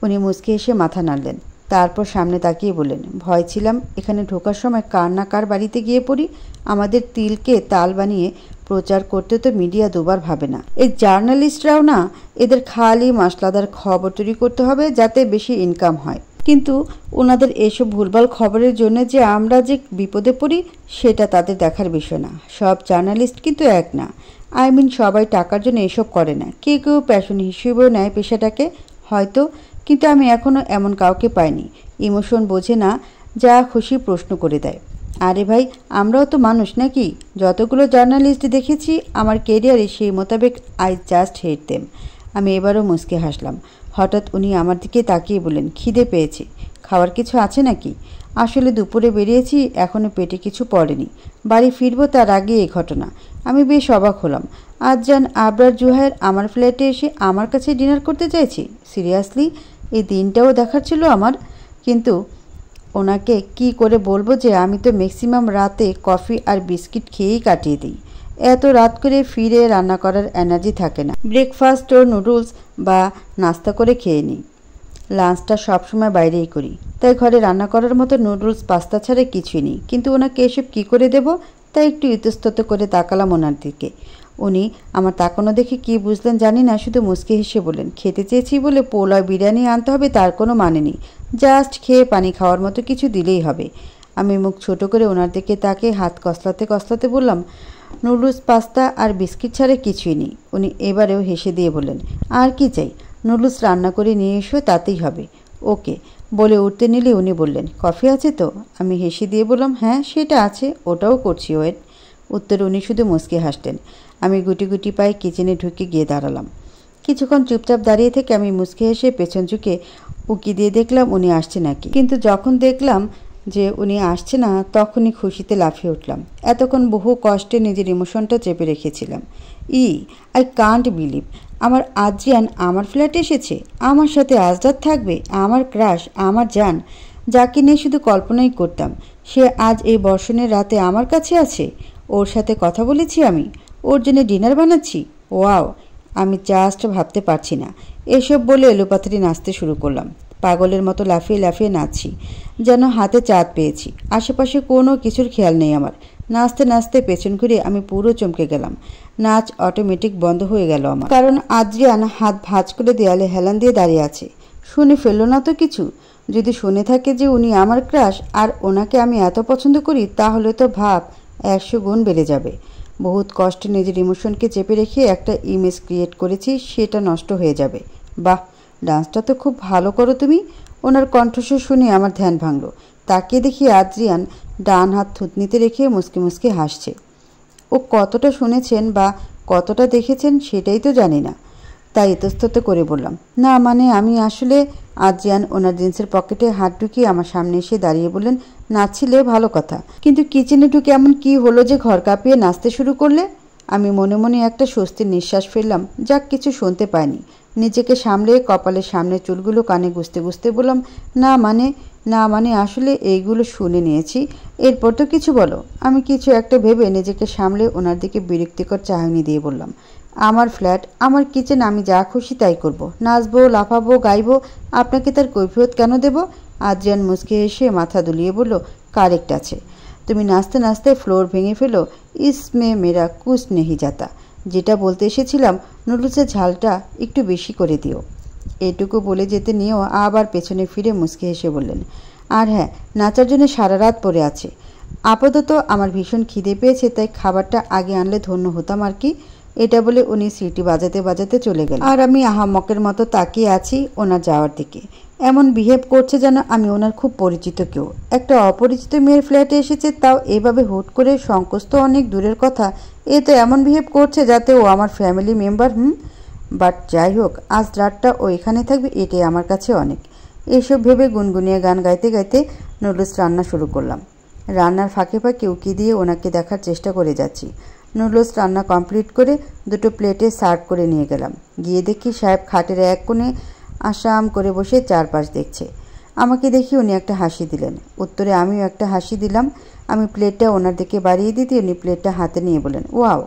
উনি মুচকি হেসে মাথা নাড়লেন, তারপর সামনে তাকিয়ে বললেন, ভয় ছিলাম এখানে ঢোকার সময় কার না কার বাড়িতে গিয়ে পড়ি। আমাদের তিলকে তাল বানিয়ে প্রচার করতে তো মিডিয়া দুবার ভাবে না। এই জার্নালিস্টরাও না, এদের খালি মশলাদার খবর তৈরি করতে হবে যাতে বেশি ইনকাম হয়, কিন্তু ওনাদের এসব ভুলভাল খবরের জন্য যে আমরা যে বিপদে পড়ি সেটা তাদের দেখার বিষয় না। সব জার্নালিস্ট কিন্তু এক না। সবাই টাকার জন্য এসব করে না। কেউ কেউ প্যাশন হিসেবেও নেয় পেশাটাকে হয়তো, কিন্তু আমি এখনও এমন কাউকে পাইনি। ইমোশন বোঝে না, যা খুশি প্রশ্ন করে দেয়। আরে ভাই, আমরাও তো মানুষ নাকি? যতগুলো জার্নালিস্ট দেখেছি আমার কেরিয়ারে সেই মোতাবেক আই জাস্ট হেট দেম। আমি এবারও মুচকে হাসলাম। হঠাৎ উনি আমার দিকে তাকিয়ে বললেন, খিদে পেয়েছে, খাওয়ার কিছু আছে নাকি? আসলে দুপুরে বেরিয়েছি, এখনও পেটে কিছু পড়েনি। বাড়ি ফিরবো তার আগে এই ঘটনা। আমি বেশ অবাক হলাম। আজজান আবরার জুহায়ের আমার ফ্ল্যাটে এসে আমার কাছে ডিনার করতে চাইছি। সিরিয়াসলি, এই দিনটাও দেখার ছিল আমার। কিন্তু ওনাকে কি করে বলবো যে আমি তো ম্যাক্সিমাম রাতে কফি আর বিস্কিট খেয়েই কাটিয়ে দিই। এত রাত করে ফিরে রান্না করার এনার্জি থাকে না। ব্রেকফাস্ট ও নুডলস বা নাস্তা করে খেয়ে নিই। লাঞ্চটা সবসময় বাইরেই করি, তাই ঘরে রান্না করার মতো নুডলস পাস্তা ছাড়া কিছুই নেই। কিন্তু ওনাকে এসব কী করে দেব, তাই একটু ইতস্তত করে তাকালাম ওনার দিকে। উনি আমার তাকানো দেখে কি বুঝলেন জানি না, শুধু মুচকি হেসে বললেন, খেতে চেয়েছি বলে পোলাও বিরিয়ানি আনতে হবে তার কোনো মানে নেই। জাস্ট খেয়ে পানি খাওয়ার মতো কিছু দিলেই হবে। আমি মুখ ছোট করে ওনার দিকে তাকে হাত কসলাতে কসলাতে বললাম, নুডলস পাস্তা আর বিস্কিট ছাড়া কিছুই নেই। উনি এবারেও হেসে দিয়ে বললেন, আর কি চাই? নুডলস রান্না করে নিয়ে এসো, তাতেই হবে। ওকে বলে উঠতে নিলে উনি বললেন, কফি আছে তো? আমি হেসে দিয়ে বললাম, হ্যাঁ সেটা আছে, ওটাও করছি ওয়েট। উত্তরে উনি শুধু মুচকি হাসতেন। আমি গুটি গুটি পায়ে কিচেনে ঢুকে গিয়ে দাঁড়ালাম। কিছুক্ষণ চুপচাপ দাঁড়িয়ে থেকে আমি মুচকি হেসে পেছন ঝুঁকে উকি দিয়ে দেখলাম উনি আসছে নাকি। কিন্তু যখন দেখলাম যে উনি আসছে না, তখনই খুশিতে লাফিয়ে উঠলাম। এতক্ষণ বহু কষ্টে নিজের ইমোশনটা চেপে রেখেছিলাম। আই কান্ট বিলিভ, আমার আদ্রিয়ান আমার ফ্ল্যাটে এসেছে, আমার সাথে আজ রাত থাকবে। আমার ক্রাশ, আমার জান, যাকে নিয়ে শুধু কল্পনাই করতাম, সে আজ এই বর্ষণের রাতে আমার কাছে আছে। ওর সাথে কথা বলেছি আমি, ওর জন্য ডিনার বানাচ্ছি। ওয়াও, আমি জাস্ট ভাবতে পারছি না। এসব বলে এলোপাথারি নাচতে শুরু করলাম। পাগলের মতো লাফিয়ে লাফিয়ে নাচছি, যেন হাতে চাঁদ পেয়েছি। আশেপাশে কোনো কিছুর খেয়াল নেই আমার। নাচতে নাচতে পেছন ঘুরে আমি পুরো চমকে গেলাম। নাচ অটোমেটিক বন্ধ হয়ে গেল আমার, কারণ আদ্রিয়ান হাত ভাঁজ করে দেয়ালে হেলান দিয়ে দাঁড়িয়ে আছে। শুনে ফেললো না তো কিছু? যদি শুনে থাকে যে উনি আমার ক্রাশ আর ওনাকে আমি এত পছন্দ করি, তাহলে তো ভাব 100 গুণ বেড়ে যাবে। বহুত কষ্টে নিজের ইমোশনকে চেপে রেখে একটা ইমেজ ক্রিয়েট করেছি, সেটা নষ্ট হয়ে যাবে। বাহ, ডান্সটা তো খুব ভালো করো তুমি। ওনার কণ্ঠস্বর শুনে আমার ধ্যান ভাঙল। তাকিয়ে দেখি আদ্রিয়ান ডান হাত থুতনিতে রেখে মুচকি মুচকি হাসছে। ও কতটা শুনেছেন বা কতটা দেখেছেন সেটাই তো জানি না, তাই ইতস্তত করে বললাম, না মানে আমি আসলে। আদ্রিয়ান ওনার জিন্সের পকেটে হাত ঢুকিয়ে আমার সামনে এসে দাঁড়িয়ে বললেন, নাচছিলে ভালো কথা, কিন্তু কিচেনে ঢুকে এমন কি হলো যে ঘর কাঁপিয়ে নাচতে শুরু করলে? আমি মনে মনে একটা স্বস্তির নিঃশ্বাস ফেললাম। যাক, কিছু শুনতে পাইনি। নিজেকে সামলে কপালের সামনের চুলগুলো কানে গুঁজতে গুঁজতে বললাম, না মানে আসলে এইগুলো শুনে নিয়েছি, এরপর তো কিছু বলো। আমি কিছু একটা ভেবে নিজেকে সামলে ওনার দিকে বিরক্তিকর চাহনি দিয়ে বললাম, আমার ফ্ল্যাট, আমার কিচেন, আমি যা খুশি তাই করব। নাচবো, লাফাবো, গাইবো, আপনাকে তার কৈফিয়ত কেন দেব? আদ্রিয়ান মুচকি হেসে মাথা দুলিয়ে বলল, কারেক্ট আছে। তুমি নাচতে নাচতে ফ্লোর ভেঙে ফেলো। ইসমে মেরা কুছ নেহি যাতা। যেটা বলতে এসেছিলাম, নুডলসের ঝালটা একটু বেশি করে দিও। এটুকু বলে যেতে নিয়েও আবার পেছনে ফিরে মুচকি হেসে বললেন, আর হ্যাঁ, নাচার জন্য সারা রাত পড়ে আছে। আপাতত আমার ভীষণ খিদে পেয়েছে, তাই খাবারটা আগে আনলে ধন্য হতাম আর কি। এটা বলে উনি সিটি বাজাতে বাজাতে চলে গেলেন, আর আমি আহাম্মকের মতো তাকিয়ে আছি ওনার যাওয়ার দিকে। এমন বিহেভ করছে যেন আমি ওনার খুব পরিচিত কেউ। একটা অপরিচিত মেয়ের ফ্ল্যাটে এসেছে, তাও এভাবে হুট করে। সংকোচ তো অনেক দূরের কথা, এ তো এমন বিহেভ করছে যাতে ও আমার ফ্যামিলি মেম্বার। বাট যাই হোক, আজ রাতটা ও এখানে থাকবে, এটাই আমার কাছে অনেক। এসব ভেবে গুনগুনিয়ে গান গাইতে গাইতে নুডলস রান্না শুরু করলাম। রান্নার ফাঁকে ফাঁকে উকি দিয়ে ওনাকে দেখার চেষ্টা করে যাচ্ছি। নুডলস রান্না কমপ্লিট করে দুটো প্লেটে সার্ভ করে নিয়ে গেলাম। গিয়ে দেখি সাহেব খাটের এক কোণে আসাম করে বসে চারপাশ দেখছে। আমাকে দেখি উনি একটা হাসি দিলেন। উত্তরে আমিও একটা হাসি দিলাম। আমি প্লেটটা ওনার দিকে বাড়িয়ে দিতে উনি প্লেটটা হাতে নিয়ে বলেন, ওয়াও,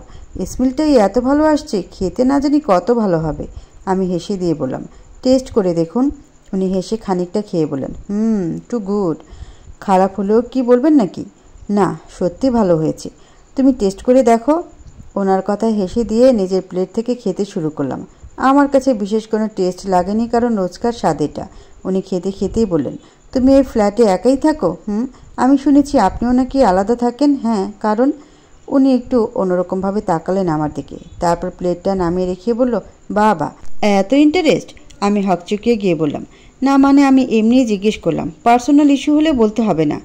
স্মেলটাই এত ভালো আসছে, খেতে না জানি কত ভালো হবে। আমি হেসে দিয়ে বললাম, টেস্ট করে দেখুন। উনি হেসে খানিকটা খেয়ে বলেন, টু গুড। খারাপ হলেও কি বলবেন নাকি? না, সত্যি ভালো হয়েছে, তুমি টেস্ট করে দেখো। ওনার কথায় হেসে দিয়ে নিজের প্লেট থেকে খেতে শুরু করলাম। আমার কাছে বিশেষ কোনো টেস্ট লাগেনি, কারণ রোজকার স্বাদ এটা। উনি খেতে খেতেই বললেন, তুমি এই ফ্ল্যাটে একাই থাকো? আমি শুনেছি আপনিও নাকি আলাদা থাকেন। হ্যাঁ, কারণ? উনি একটু অন্যরকমভাবে তাকালেন আমার দিকে, তারপর প্লেটটা নামিয়ে রেখে বলল, বাবা, এত ইন্টারেস্ট? আমি হকচকিয়ে গিয়ে বললাম, না মানে আমি এমনিই জিজ্ঞেস করলাম, পার্সোনাল ইস্যু হলে বলতে হবে না।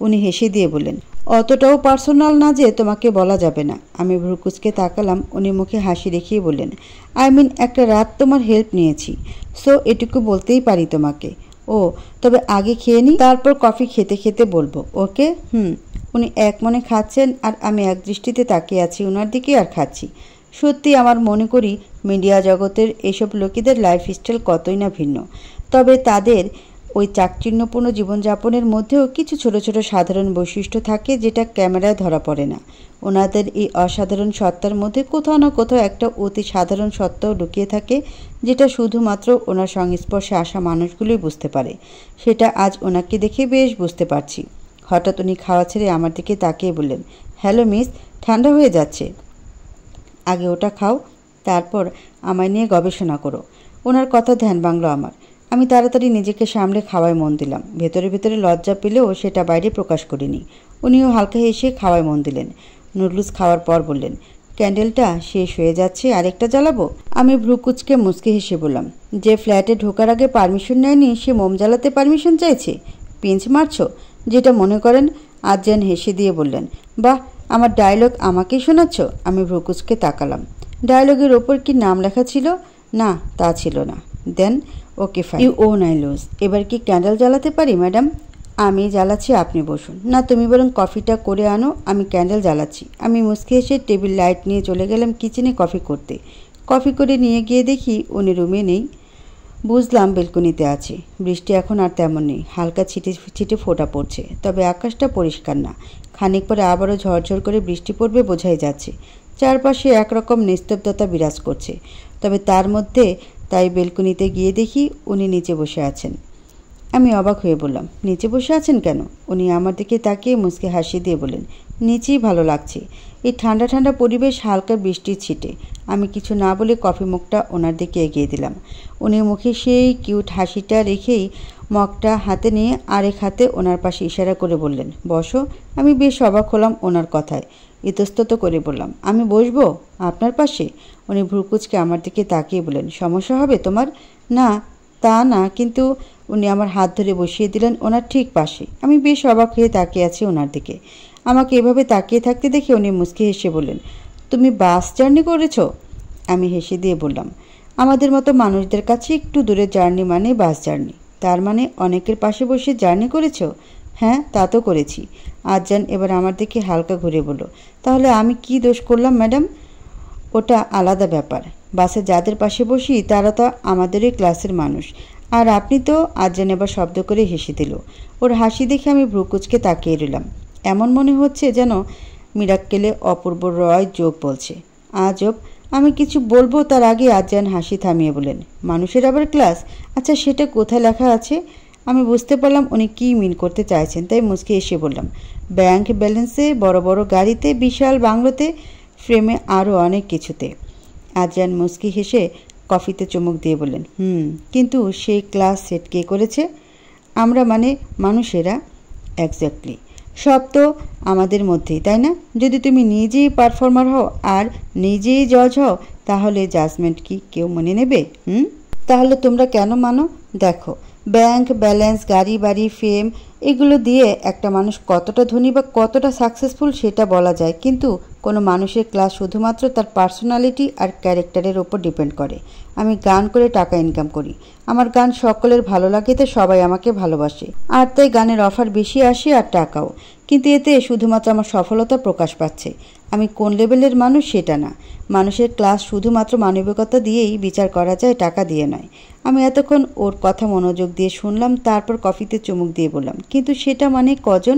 উনি হেসে দিয়ে বললেন, অতটাও পার্সোনাল না যে তোমাকে বলা যাবে না। আমি ভ্রুকুচকে তাকালাম। উনি মুখে হাসি রেখেই বললেন, একটা রাত তোমার হেল্প নিয়েছি, সো এটুকু বলতেই পারি তোমাকে। ও, তবে আগে খেয়ে নিই, তারপর কফি খেতে খেতে বলবো, ওকে? উনি এক মনে খাচ্ছেন আর আমি এক দৃষ্টিতে তাকিয়ে আছি ওনার দিকে আর খাচ্ছি। সত্যি আমার মনে করি মিডিয়া জগতের এসব লোকেদের লাইফস্টাইল কতই না ভিন্ন। তবে তাদের ওই চাকচিন্যপূর্ণ জীবনযাপনের মধ্যেও কিছু ছোট ছোট সাধারণ বৈশিষ্ট্য থাকে, যেটা ক্যামেরায় ধরা পড়ে না। ওনাদের এই অসাধারণ সত্তার মধ্যে কোথাও না কোথাও একটা অতি সাধারণ সত্তাও লুকিয়ে থাকে, যেটা শুধুমাত্র ওনার সংস্পর্শে আসা মানুষগুলোই বুঝতে পারে। সেটা আজ ওনাকে দেখে বেশ বুঝতে পারছি। হঠাৎ উনি খাওয়া ছেড়ে আমার দিকে তাকিয়ে বললেন, হ্যালো মিস, ঠান্ডা হয়ে যাচ্ছে, আগে ওটা খাও, তারপর আমায় নিয়ে গবেষণা করো। ওনার কথা ধ্যান ভাঙল আমার। আমি তাড়াতাড়ি নিজেকে সামলে খাওয়ায় মন দিলাম। ভেতরে ভেতরে লজ্জা পেলেও সেটা বাইরে প্রকাশ করিনি। উনিও হালকা হেসে খাওয়ায় মন দিলেন। নুডলস খাওয়ার পর বললেন, ক্যান্ডেলটা শেষ হয়ে যাচ্ছে, আরেকটা জ্বালাবো? আমি ভ্রুকুচকে মুচকে হেসে বললাম, যে ফ্ল্যাটে ঢোকার আগে পারমিশন নেয়নি সে মোম জ্বালাতে পারমিশন চাইছে? পিঞ্চ মারছো? যেটা মনে করেন। আজান হেসে দিয়ে বললেন, বাহ, আমার ডায়লগ আমাকেই শোনাচ্ছ? আমি ভ্রুকুচকে তাকালাম। ডায়লগের ওপর কি নাম লেখা ছিল? না, তা ছিল না। Then okay fine, you won I lose. এবার কি ক্যান্ডেল জ্বালাতে পারি ম্যাডাম? আমি জ্বালাচ্ছি, আপনি বসুন। না, তুমি বরং কফিটা করে আনো, আমি ক্যান্ডেল জ্বালাচ্ছি। আমি মুচকে এসে টেবিল লাইট নিয়ে চলে গেলাম কিচেনে কফি করতে। কফি করে নিয়ে গিয়ে দেখি উনি রুমে নেই। বুঝলাম বেলকনিতে আছে। বৃষ্টি এখন আর তেমন নেই, হালকা ছিটে ছিটে ফোঁটা পড়ছে, তবে আকাশটা পরিষ্কার না। খানিক পরে আবারও ঝরঝর করে বৃষ্টি পড়বে বোঝাই যাচ্ছে। চারপাশে একরকম নিস্তব্ধতা বিরাজ করছে। তবে তার মধ্যে তাই বেলকনিতে গিয়ে দেখি উনি নিচে বসে আছেন। আমি অবাক হয়ে বললাম, নিচে বসে আছেন কেন? উনি আমার দিকে তাকিয়ে মুচকে হাসি দিয়ে বললেন, নিচেই ভালো লাগছে, এই ঠান্ডা ঠান্ডা পরিবেশ, হালকা বৃষ্টির ছিটে। আমি কিছু না বলে কফি মগটা ওনার দিকে এগিয়ে দিলাম। উনি মুখে সেই কিউট হাসিটা রেখেই মগটা হাতে নিয়ে আরেক হাতে ওনার পাশে ইশারা করে বললেন, বসো। আমি বেশ অবাক হলাম ওনার কথায়। ইতস্তত করে বললাম, আমি বসবো আপনার পাশে? উনি ভ্রুকুচকে আমার দিকে তাকিয়ে বলেন, সমস্যা হবে তোমার? না, তা না, কিন্তু উনি আমার হাত ধরে বসিয়ে দিলেন ওনার ঠিক পাশে। আমি বেশ অবাক হয়ে তাকিয়ে আছি ওনার দিকে। আমাকে এভাবে তাকিয়ে থাকতে দেখে উনি মুচকি হেসে বললেন, তুমি বাস জার্নি করেছো? আমি হেসে দিয়ে বললাম, আমাদের মতো মানুষদের কাছে একটু দূরের জার্নি মানে বাস জার্নি। তার মানে অনেকের পাশে বসে জার্নি করেছো? হ্যাঁ, তা তো করেছি। আজান এবার আমার দিকে হালকা ঘুরে বলল, তাহলে আমি কি দোষ করলাম ম্যাডাম? ওটা আলাদা ব্যাপার। বাসে যাদের পাশে বসি তারা তো আমাদেরই ক্লাসের মানুষ। আর আপনি তো? আজান এবার শব্দ করে হেসে দিল। ওর হাসি দেখে আমি ভ্রুকুচকে তাকিয়ে রইলাম। এমন মনে হচ্ছে যেন মিরাক্কেলে অপূর্ব রয় যোগ বলছে। আজব। আমি কিছু বলবো তার আগে আজান হাসি থামিয়ে বলেন, মানুষের আবার ক্লাস? আচ্ছা, সেটা কোথায় লেখা আছে? আমি বুঝতে পারলাম উনি কী মিন করতে চাইছেন, তাই মুচকে এসে বললাম, ব্যাংক ব্যালেন্সে, বড় বড় গাড়িতে, বিশাল বাংলোতে, ফ্রেমে, আরও অনেক কিছুতে। আজান মুচকি হেসে কফিতে চুমুক দিয়ে বললেন, কিন্তু সেই ক্লাস সেট কে করেছে? আমরা মানে মানুষেরা। এক্স্যাক্টলি। সব তো আমাদের মধ্যেই, তাই না? যদি তুমি নিজেই পারফর্মার হও আর নিজেই জজ হও, তাহলে জাজমেন্ট কি কেউ মনে নেবে? তাহলে তোমরা কেন মানো? দেখো, ব্যাংক ব্যালেন্স, গাড়ি বাড়ি, ফেম, এগুলো দিয়ে একটা মানুষ কতটা ধনী বা কতটা সাকসেসফুল সেটা বলা যায়, কিন্তু কোনো মানুষের ক্লাস শুধুমাত্র তার পার্সোনালিটি আর ক্যারেক্টারের ওপর ডিপেন্ড করে। আমি গান করে টাকা ইনকাম করি, আমার গান সকলের ভালো লাগে, তো সবাই আমাকে ভালোবাসে, আর তাই গানের অফার বেশি আসে আর টাকাও। কিন্তু এতে শুধুমাত্র আমার সফলতা প্রকাশ পাচ্ছে। আমি কোন লেভেলের মানুষ সেটা না। মানুষের ক্লাস শুধুমাত্র মানবিকতা দিয়েই বিচার করা যায়, টাকা দিয়ে নয়। আমি এতক্ষণ ওর কথা মনোযোগ দিয়ে শুনলাম, তারপর কফিতে চুমুক দিয়ে বললাম, কিন্তু সেটা মানে কজন?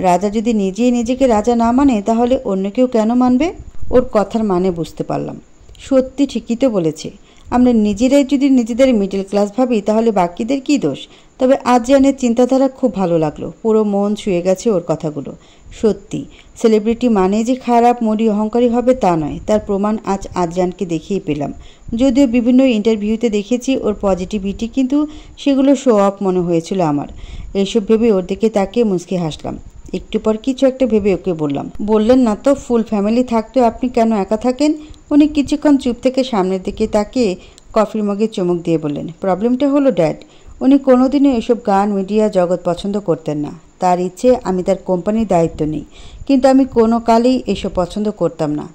রাজা যদি নিজেই নিজেকে রাজা না মানে, তাহলে অন্য কেউ কেন মানবে? ওর কথার মানে বুঝতে পারলাম। সত্যি ঠিকই তো বলেছে। আমরা নিজেরাই যদি নিজেদের মিডল ক্লাস ভাবি, তাহলে বাকিদের কী দোষ? তবে আদ্রিয়ানের চিন্তাধারা খুব ভালো লাগলো। পুরো মন ছুঁয়ে গেছে ওর কথাগুলো। সত্যি সেলিব্রিটি মানে যে খারাপ, মরি, অহংকারী হবে তা নয়। তার প্রমাণ আজ আদ্রিয়ানকে দেখিয়ে পেলাম। যদিও বিভিন্ন ইন্টারভিউতে দেখেছি ওর পজিটিভিটি, কিন্তু সেগুলো শো অফ মনে হয়েছিল আমার। এইসব ভেবে ওর দিকে তাকিয়ে মুচকি হাসলাম। একটু পর কিছু একটা ভেবে ওকে বললাম, বললেন না তো ফুল ফ্যামিলি থাকতেও আপনি কেন একা থাকেন? উনি কিছুক্ষণ চুপ থেকে সামনের দিকে তাকিয়ে কফির মগে চুমুক দিয়ে বললেন, প্রবলেমটা হলো ড্যাড, উনি কোনোদিনও এসব গান মিডিয়া জগৎ পছন্দ করতেন না। তার ইচ্ছে আমি তার কোম্পানির দায়িত্ব নিই, কিন্তু আমি কোনো কালেই এসব পছন্দ করতাম না।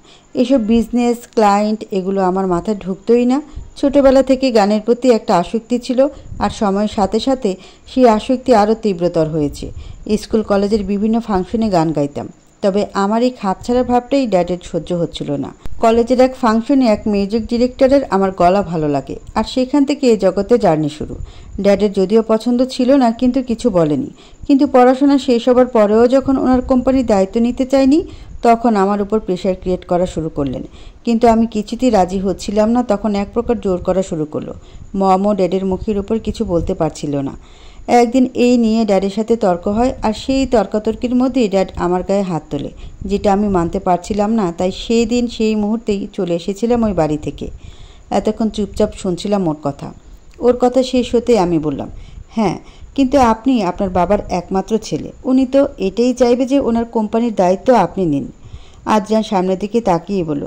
এসব বিজনেস, ক্লায়েন্ট, এগুলো আমার মাথায় ঢুকতোই না। ছোটবেলা থেকে গানের প্রতি একটা আসক্তি ছিল, আর সময়ের সাথে সাথে সেই আসক্তি আরও তীব্রতর হয়েছে। স্কুল কলেজের বিভিন্ন ফাংশনে গান গাইতাম, তবে আমার এই খাপছাড়া ভাবটাই ড্যাডের সহ্য হচ্ছিল না। কলেজের এক ফাংশনে এক মিউজিক ডিরেক্টরের আমার গলা ভালো লাগে, আর সেখান থেকে এই জগতে জার্নি শুরু। ড্যাডের যদিও পছন্দ ছিল না, কিন্তু কিছু বলেনি। কিন্তু পড়াশোনা শেষ হবার পরেও যখন ওনার কোম্পানির দায়িত্ব নিতে চাইনি, তখন আমার উপর প্রেশার ক্রিয়েট করা শুরু করলেন। কিন্তু আমি কিছুতেই রাজি হচ্ছিলাম না। তখন এক প্রকার জোর করা শুরু করলো। মমও ড্যাডের মুখের উপর কিছু বলতে পারছিল না। একদিন এই নিয়ে ড্যাডের সাথে তর্ক হয়, আর সেই তর্কাতর্কির মধ্যেই ড্যাড আমার গায়ে হাত তোলে, যেটা আমি মানতে পারছিলাম না। তাই সেই দিন সেই মুহূর্তেই চলে এসেছিলাম ওই বাড়ি থেকে। এতক্ষণ চুপচাপ শুনছিলাম ওর কথা। ওর কথা শেষ হতেই আমি বললাম, হ্যাঁ, কিন্তু আপনি আপনার বাবার একমাত্র ছেলে, উনি তো এটাই চাইবে যে ওনার কোম্পানির দায়িত্ব আপনি নিন। আদ্রিয়ান সামনের দিকে তাকিয়ে বলল,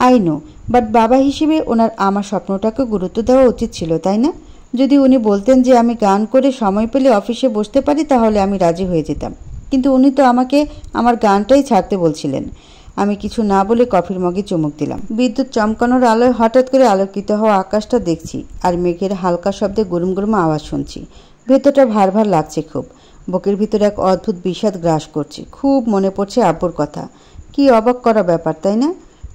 আই নো, বাট বাবা হিসেবে ওনার আমার স্বপ্নটাকে গুরুত্ব দেওয়া উচিত ছিল, তাই না? যদি উনি বলতেন যে আমি গান করে সময় পেলে অফিসে বসতে পারি, তাহলে আমি রাজি হয়ে যেতাম। কিন্তু উনি তো আমাকে আমার গানটাই ছাড়তে বলছিলেন। আমি কিছু না বলে কফির মগে চুমুক দিলাম। বিদ্যুৎ চমকানোর আলোয় হঠাৎ করে আলোকিত হওয়া আকাশটা দেখছি, আর মেঘের হালকা শব্দে গুরুম গুরুম আওয়াজ শুনছি। ভেতরটা ভার ভার লাগছে খুব। বুকের ভিতরে এক অদ্ভুত বিষাদ গ্রাস করছে। খুব মনে পড়ছে আব্বুর কথা। কি অবাক করা ব্যাপার, তাই না?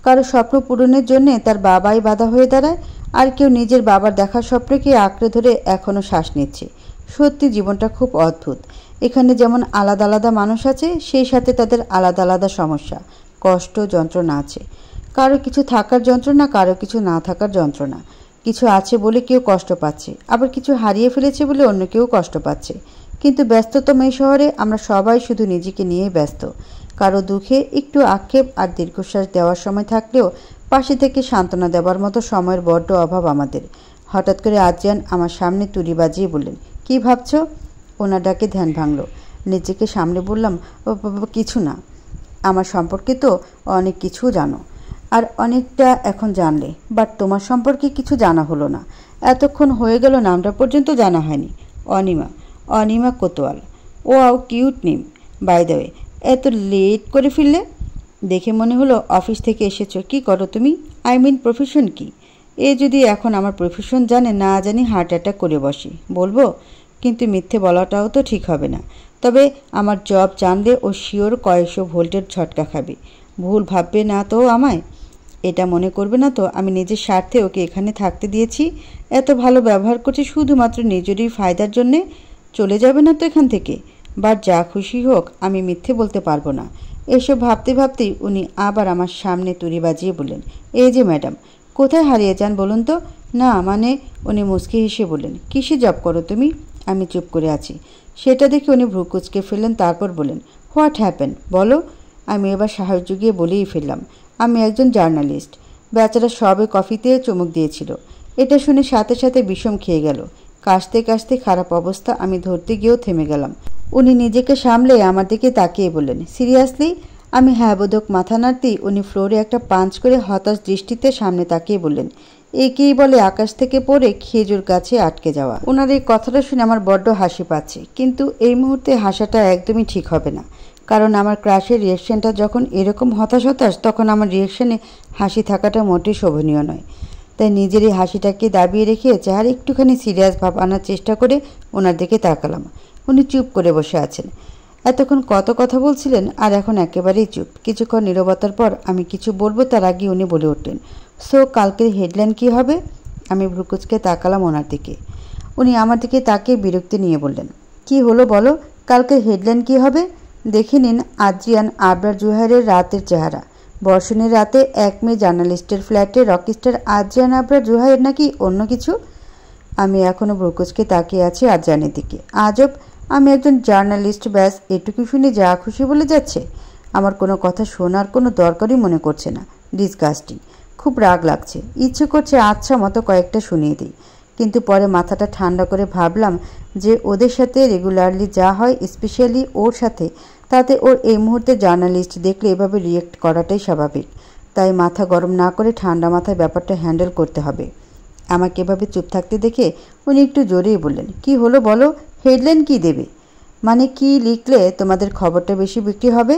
কারো স্বপ্ন পূরণের জন্য তার বাবাই বাধা হয়ে দাঁড়ায়, আর কেউ নিজের বাবার দেখার স্বপ্নকে আঁকড়ে ধরে এখনও শ্বাস নিচ্ছে। সত্যি জীবনটা খুব অদ্ভুত। এখানে যেমন আলাদা আলাদা মানুষ আছে, সেই সাথে তাদের আলাদা আলাদা সমস্যা, কষ্ট, যন্ত্রণা আছে। কারো কিছু থাকার যন্ত্রণা, কারো কিছু না থাকার যন্ত্রণা। কিছু আছে বলে কেউ কষ্ট পাচ্ছে, আবার কিছু হারিয়ে ফেলেছে বলে অন্য কেউ কষ্ট পাচ্ছে। কিন্তু ব্যস্ততম এই শহরে আমরা সবাই শুধু নিজেকে নিয়েই ব্যস্ত। কারো দুঃখে একটু আক্ষেপ আর দীর্ঘশ্বাস দেওয়ার সময় থাকলেও পাশে থেকে সান্ত্বনা দেওয়ার মতো সময়ের বড্ড অভাব আমাদের। হঠাৎ করে আদ্রিয়ান আমার সামনে তুড়ি বাজিয়ে বললেন, কি ভাবছো? ওনার ডাকে ধ্যান ভাঙল। নিজেকে সামনে বললাম, কিছু না। আমার সম্পর্কে তো অনেক কিছু জানো, আর অনেকটা এখন জানলে, বাট তোমার সম্পর্কে কিছু জানা হলো না। এতক্ষণ হয়ে গেল নামটা পর্যন্ত জানা হয়নি। Anima, Anima Kotwal. Wow, cute name. By the way, এত লেট করে ফিরলে? দেখে মনে হলো অফিস থেকে এসেছো। কি করো তুমি? আই মিন প্রফেশন কি? এ যদি এখন আমার প্রফেশন জানে, না জানি হার্ট অ্যাটাক করে বসি। বলবো? কিন্তু মিথ্যে বলাটাও তো ঠিক হবে না। তবে আমার জব জানলে ও শিওর কয়েকশো ভোল্টের ঝটকা খাবে। ভুল ভাববে না তো আমায়? এটা মনে করবে না তো আমি নিজের স্বার্থে ওকে এখানে থাকতে দিয়েছি? এত ভালো ব্যবহার করছে শুধুমাত্র নিজেরই ফায়দার জন্যে? চলে যাবে না তো এখান থেকে? বাট যা খুশি হোক, আমি মিথ্যে বলতে পারবো না। এসব ভাবতে ভাবতেই উনি আবার আমার সামনে তুড়ি বাজিয়ে বললেন, এই যে ম্যাডাম, কোথায় হারিয়ে যান বলুন তো? না মানে, উনি মুচকি হেসে বললেন, কিসে জব করো তুমি? আমি চুপ করে আছি। সেটা দেখে উনি ভ্রু কুঁচকে ফেললেন, তারপর বললেন, হোয়াট হ্যাপেন বলো? আমি এবার সাহস জুগিয়ে বলেই ফেললাম, আমি একজন জার্নালিস্ট। বেচারা সবে কফিতে চুমুক দিয়েছিল। এটা শুনে সাথে সাথে বিষম খেয়ে গেল। কাশতে কাশতে খারাপ অবস্থা। আমি ধরতে গিয়েও থেমে গেলাম। উনি নিজেকে সামলে আমার দিকে তাকিয়ে বললেন, সিরিয়াসলি? আমি হ্যাঁ বোধক মাথা নাড়তেই উনি ফ্লোরে একটা পাঞ্চ করে হতাশ দৃষ্টিতে সামনে তাকিয়ে বললেন, একেই বলে আকাশ থেকে পড়ে খেজুর গাছে আটকে যাওয়া। ওনার এই কথাটা শুনে আমার বড্ড হাসি পাচ্ছে, কিন্তু এই মুহূর্তে হাসাটা একদমই ঠিক হবে না। কারণ আমার ক্রাশের রিয়েকশনটা যখন এরকম হতাশ তখন আমার রিয়েকশনে হাসি থাকাটা মোটেই শোভনীয় নয়। তাই নিজেরই হাসিটাকে দাবিয়ে রেখে চেহারা একটুখানি সিরিয়াস ভাব আনার চেষ্টা করে ওনার দিকে তাকালাম। উনি চুপ করে বসে আছেন। এতক্ষণ কত কথা বলছিলেন আর এখন একেবারেই চুপ। কিছুক্ষণ নীরবতার পর আমি কিছু বলবো তার আগে উনি বলে উঠলেন, সো কালকের হেডলাইন কী হবে? আমি ভ্রুকুচকে তাকালাম ওনার দিকে। উনি আমার দিকে তাকিয়ে বিরক্তি নিয়ে বললেন, কি হলো বলো, কালকের হেডলাইন কী হবে? দেখে নিন আদ্রিয়ান আবরার জুহাইরের রাতের চেহারা। বর্ষণের রাতে 1 মে জার্নালিস্টের ফ্ল্যাটে রকিস্টার আদ্রিয়ান আবরার জুহাইর নাকি অন্য কিছু? আমি এখনও ভ্রুকুচকে তাকিয়ে আছি আদ্রিয়ানের দিকে। আজব, আমি একজন জার্নালিস্ট, ব্যাস এটুকু শুনে যা খুশি বলে যাচ্ছে। আমার কোনো কথা শোনার কোনো দরকারই মনে করছে না। ডিসগাস্টিং। খুব রাগ লাগছে, ইচ্ছে করছে আচ্ছা মতো কয়েকটা শুনিয়ে দিই। কিন্তু পরে মাথাটা ঠান্ডা করে ভাবলাম যে ওদের সাথে রেগুলারলি যা হয়, স্পেশালি ওর সাথে, তাতে ওর এই মুহূর্তে জার্নালিস্ট দেখলে এভাবে রিয়েক্ট করাটাই স্বাভাবিক। তাই মাথা গরম না করে ঠান্ডা মাথায় ব্যাপারটা হ্যান্ডেল করতে হবে। আমাকে এভাবে চুপ থাকতে দেখে উনি একটু জোরেই বললেন, কি হলো বলো, হেডলাইন কি দেবে? মানে কি লিখলে তোমাদের খবরটা বেশি বিক্রি হবে?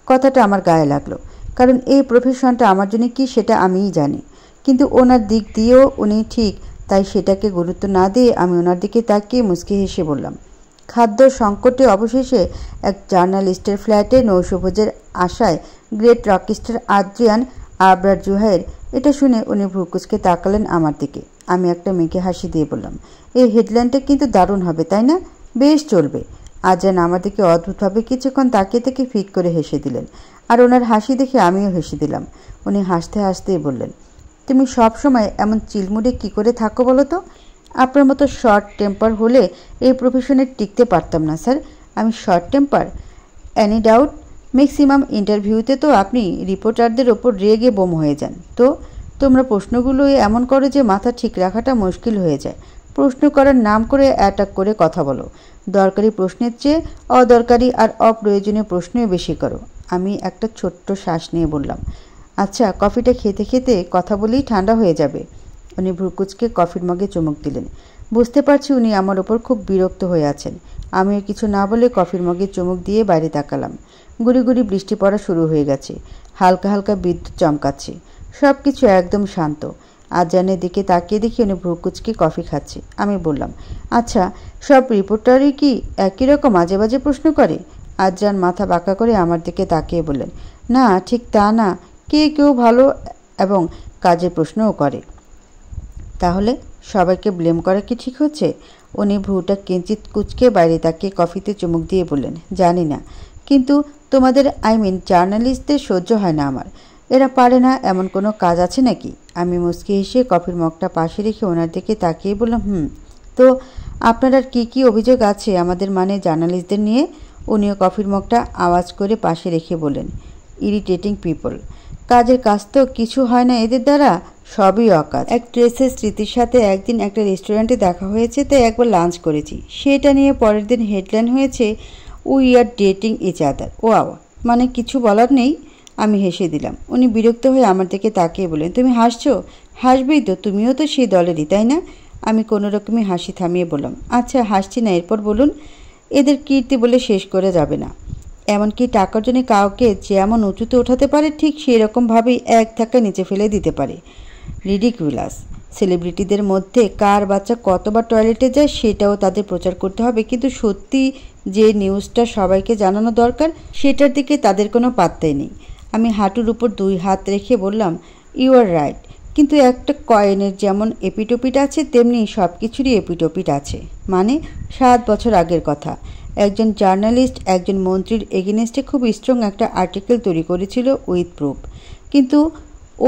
কথাটা আমার গায়ে লাগলো, কারণ এই প্রফেশনটা আমার জন্য কি সেটা আমিই জানি। কিন্তু ওনার দিক দিয়েও উনি ঠিক, তাই সেটাকে গুরুত্ব না দিয়ে আমি ওনার দিকে তাকিয়ে মুচকি হেসে বললাম, খাদ্য সংকটে অবশেষে এক জার্নালিস্টের ফ্ল্যাটে নৈশভোজের আশায় গ্রেট রকিস্টার আদ্রিয়ান আবরার জুহাইর। এটা শুনে উনি ভ্রুকুচকে তাকালেন আমার দিকে। আমি একটা মেঘে হাসি দিয়ে বললাম, এই হেডলাইনটা কিন্তু দারুণ হবে, তাই না? বেশ চলবে। আদ্রিয়ান আমার দিকে অদ্ভুতভাবে কিছুক্ষণ তাকিয়ে থেকে ফিক করে হেসে দিলেন, আর ওনার হাসি দেখে আমিও হেসে দিলাম। উনি হাসতে হাসতেই বললেন, তুমি সব সময় এমন চিলমুড়ে কি করে থাকো বলো তো? আপনার মতো শর্ট টেম্পার হলে এই প্রফেশনে টিকতে পারতাম না স্যার। আমি short temper? Any doubt? Maximum ইন্টারভিউতে তো আপনি রিপোর্টারদের ওপর রেগে বোম হয়ে যান। তো তোমরা প্রশ্নগুলো এমন করো যে মাথা ঠিক রাখাটা মুশকিল হয়ে যায়। প্রশ্ন করার নাম করে অ্যাটাক করে কথা বলো। দরকারি প্রশ্নের চেয়ে অদরকারি আর অপ্রয়োজনীয় প্রশ্নই বেশি করো। আমি একটা ছোট্ট শ্বাস নিয়ে বললাম, আচ্ছা কফিটা খেতে খেতে কথা বলেই ঠান্ডা হয়ে যাবে। উনি ভ্রুকুচকে কফির মগে চুমুক দিলেন। বুঝতে পারছি উনি আমার ওপর খুব বিরক্ত হয়ে আছেন। আমিও কিছু না বলে কফির মগে চুমুক দিয়ে বাইরে তাকালাম। গুড়ি গুড়ি বৃষ্টি পড়া শুরু হয়ে গেছে। হালকা হালকা বিদ্যুৎ চমকাচ্ছে। সব কিছু একদম শান্ত। আদ্রিয়ানের দিকে তাকিয়ে দেখি উনি ভ্রুকুচকে কফি খাচ্ছে। আমি বললাম, আচ্ছা সব রিপোর্টারই কি একই রকম আজে বাজে প্রশ্ন করে? আদ্রিয়ান মাথা বাঁকা করে আমার দিকে তাকিয়ে বললেন, না ঠিক তা না, কেউ ভালো এবং কাজের প্রশ্নও করে। তাহলে সবাইকে ব্লেম করা কি ঠিক হচ্ছে? উনি ভ্রুটা কিঞ্চিত কুচকে বাইরে তাকিয়ে কফিতে চুমুক দিয়ে বললেন, জানি না, কিন্তু তোমাদের জার্নালিস্টদের সহ্য হয় না আমার। এরা পারে না এমন কোনো কাজ আছে নাকি? আমি মুচকি হেসে কফির মগটা পাশে রেখে ওনার দিকে তাকিয়ে বললাম, তো আপনার আর কী অভিযোগ আছে আমাদের মানে জার্নালিস্টদের নিয়ে? উনিও কফির মগটা আওয়াজ করে পাশে রেখে বললেন, ইরিটেটিং পিপল। কাজের কাজ তো কিছু হয় না এদের দ্বারা, সবই অকাজ। অ্যাক্ট্রেসের স্মৃতির সাথে একদিন একটা রেস্টুরেন্টে দেখা হয়েছে, তাই একবার লাঞ্চ করেছি। সেটা নিয়ে পরের দিন হেডলাইন হয়েছে, we are dating each other. Wow, মানে কিছু বলার নেই। আমি হেসে দিলাম। উনি বিরক্ত হয়ে আমার দিকে তাকিয়ে বলেন, তুমি হাসছো? হাসবেই তো, তুমিও তো সেই দলেরই, তাই না? আমি কোনো রকমই হাসি থামিয়ে বললাম, আচ্ছা হাসছি না, এরপর বলুন। এদের কীর্তি বলে শেষ করে যাবে না। এমনকি টাকার জন্য কাউকে যেমন উঁচুতে ওঠাতে পারে, ঠিক সেই রকমভাবেই এক ধাক্কা নিচে ফেলে দিতে পারে। রিডিকুলাস। সেলিব্রিটিদের মধ্যে কার বাচ্চা কতবার টয়লেটে যায় সেটাও তাদের প্রচার করতে হবে, কিন্তু সত্যি যে নিউজটা সবাইকে জানানো দরকার সেটার দিকে তাদের কোনো পাত্তাই নেই। আমি হাঁটুর উপর 2 হাত রেখে বললাম, ইউ আর রাইট, কিন্তু একটা কয়েনের যেমন এপিটোপিট আছে তেমনি সব কিছুরই এপিটোপিট আছে। মানে 7 বছর আগের কথা, একজন জার্নালিস্ট একজন মন্ত্রীর এগেনস্টে খুব স্ট্রং একটা আর্টিকেল তৈরি করেছিল উইথ প্রুফ। কিন্তু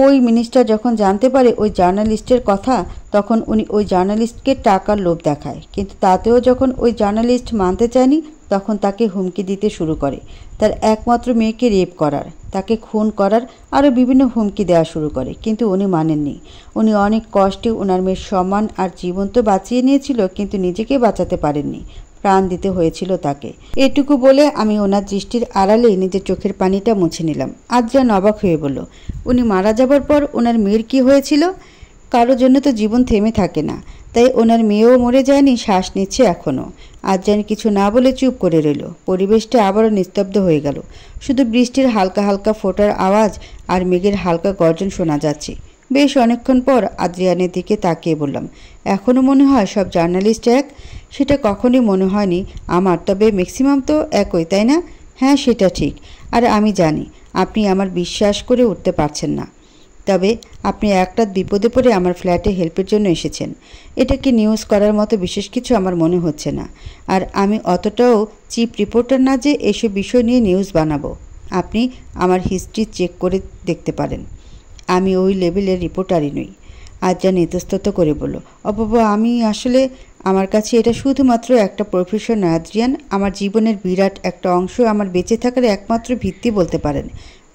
ওই মিনিস্টার যখন জানতে পারে ওই জার্নালিস্টের কথা, তখন উনি ওই জার্নালিস্টকে টাকার লোভ দেখায়। কিন্তু তাতেও যখন ওই জার্নালিস্ট মানতে চায়নি, তখন তাকে হুমকি দিতে শুরু করে, তার একমাত্র মেয়েকে রেপ করার, তাকে খুন করার, আরও বিভিন্ন হুমকি দেওয়া শুরু করে। কিন্তু উনি মানেননি। উনি অনেক কষ্টে ওনার মেয়ের সম্মান আর জীবন তো বাঁচিয়ে নিয়েছিল, কিন্তু নিজেকে বাঁচাতে পারেননি, প্রাণ দিতে হয়েছিল তাকে। এটুকু বলে আমি ওনার দৃষ্টির আড়ালেই নিজের চোখের পানিটা মুছে নিলাম। আদ্রিয়ান অবাক হয়ে বলল, উনি মারা যাবার পর ওনার মেয়ের কি হয়েছিল? কারোর জন্য তো জীবন থেমে থাকে না, তাই ওনার মেয়েও মরে যায়নি, শ্বাস নিচ্ছে এখনও। আদ্রিয়ান কিছু না বলে চুপ করে রইল। পরিবেশটা আবারও নিস্তব্ধ হয়ে গেল। শুধু বৃষ্টির হালকা হালকা ফোঁটার আওয়াজ আর মেঘের হালকা গর্জন শোনা যাচ্ছে। বেশ অনেকক্ষণ পর আদ্রিয়ানের দিকে তাকিয়ে বললাম, এখনও মনে হয় সব জার্নালিস্ট এক? সেটা কখনই মনে হয়নি আমার, তবে ম্যাক্সিমাম তো একই, তাই না? হ্যাঁ, সেটা ঠিক। আর আমি জানি আপনি আমার বিশ্বাস করে উঠতে পারছেন না, তবে আপনি এক রাত বিপদে পড়ে আমার ফ্ল্যাটে হেল্পের জন্য এসেছেন। এটাকে নিউজ করার মতো বিশেষ কিছু আমার মনে হচ্ছে না। আর আমি অতটাও চিপ রিপোর্টার না যে এসব বিষয় নিয়ে নিউজ বানাবো। আপনি আমার হিস্ট্রি চেক করে দেখতে পারেন। আমি ওই লেভেলের রিপোর্টারই নই। আদ্রিয়ান ইতস্তত করে বলল, বাবা, আমি আসলে আমার কাছে এটা শুধুমাত্র একটা প্রফেশন নয় আদ্রিয়ান, আমার জীবনের বিরাট একটা অংশ, আমার বেঁচে থাকার একমাত্র ভিত্তি বলতে পারেন।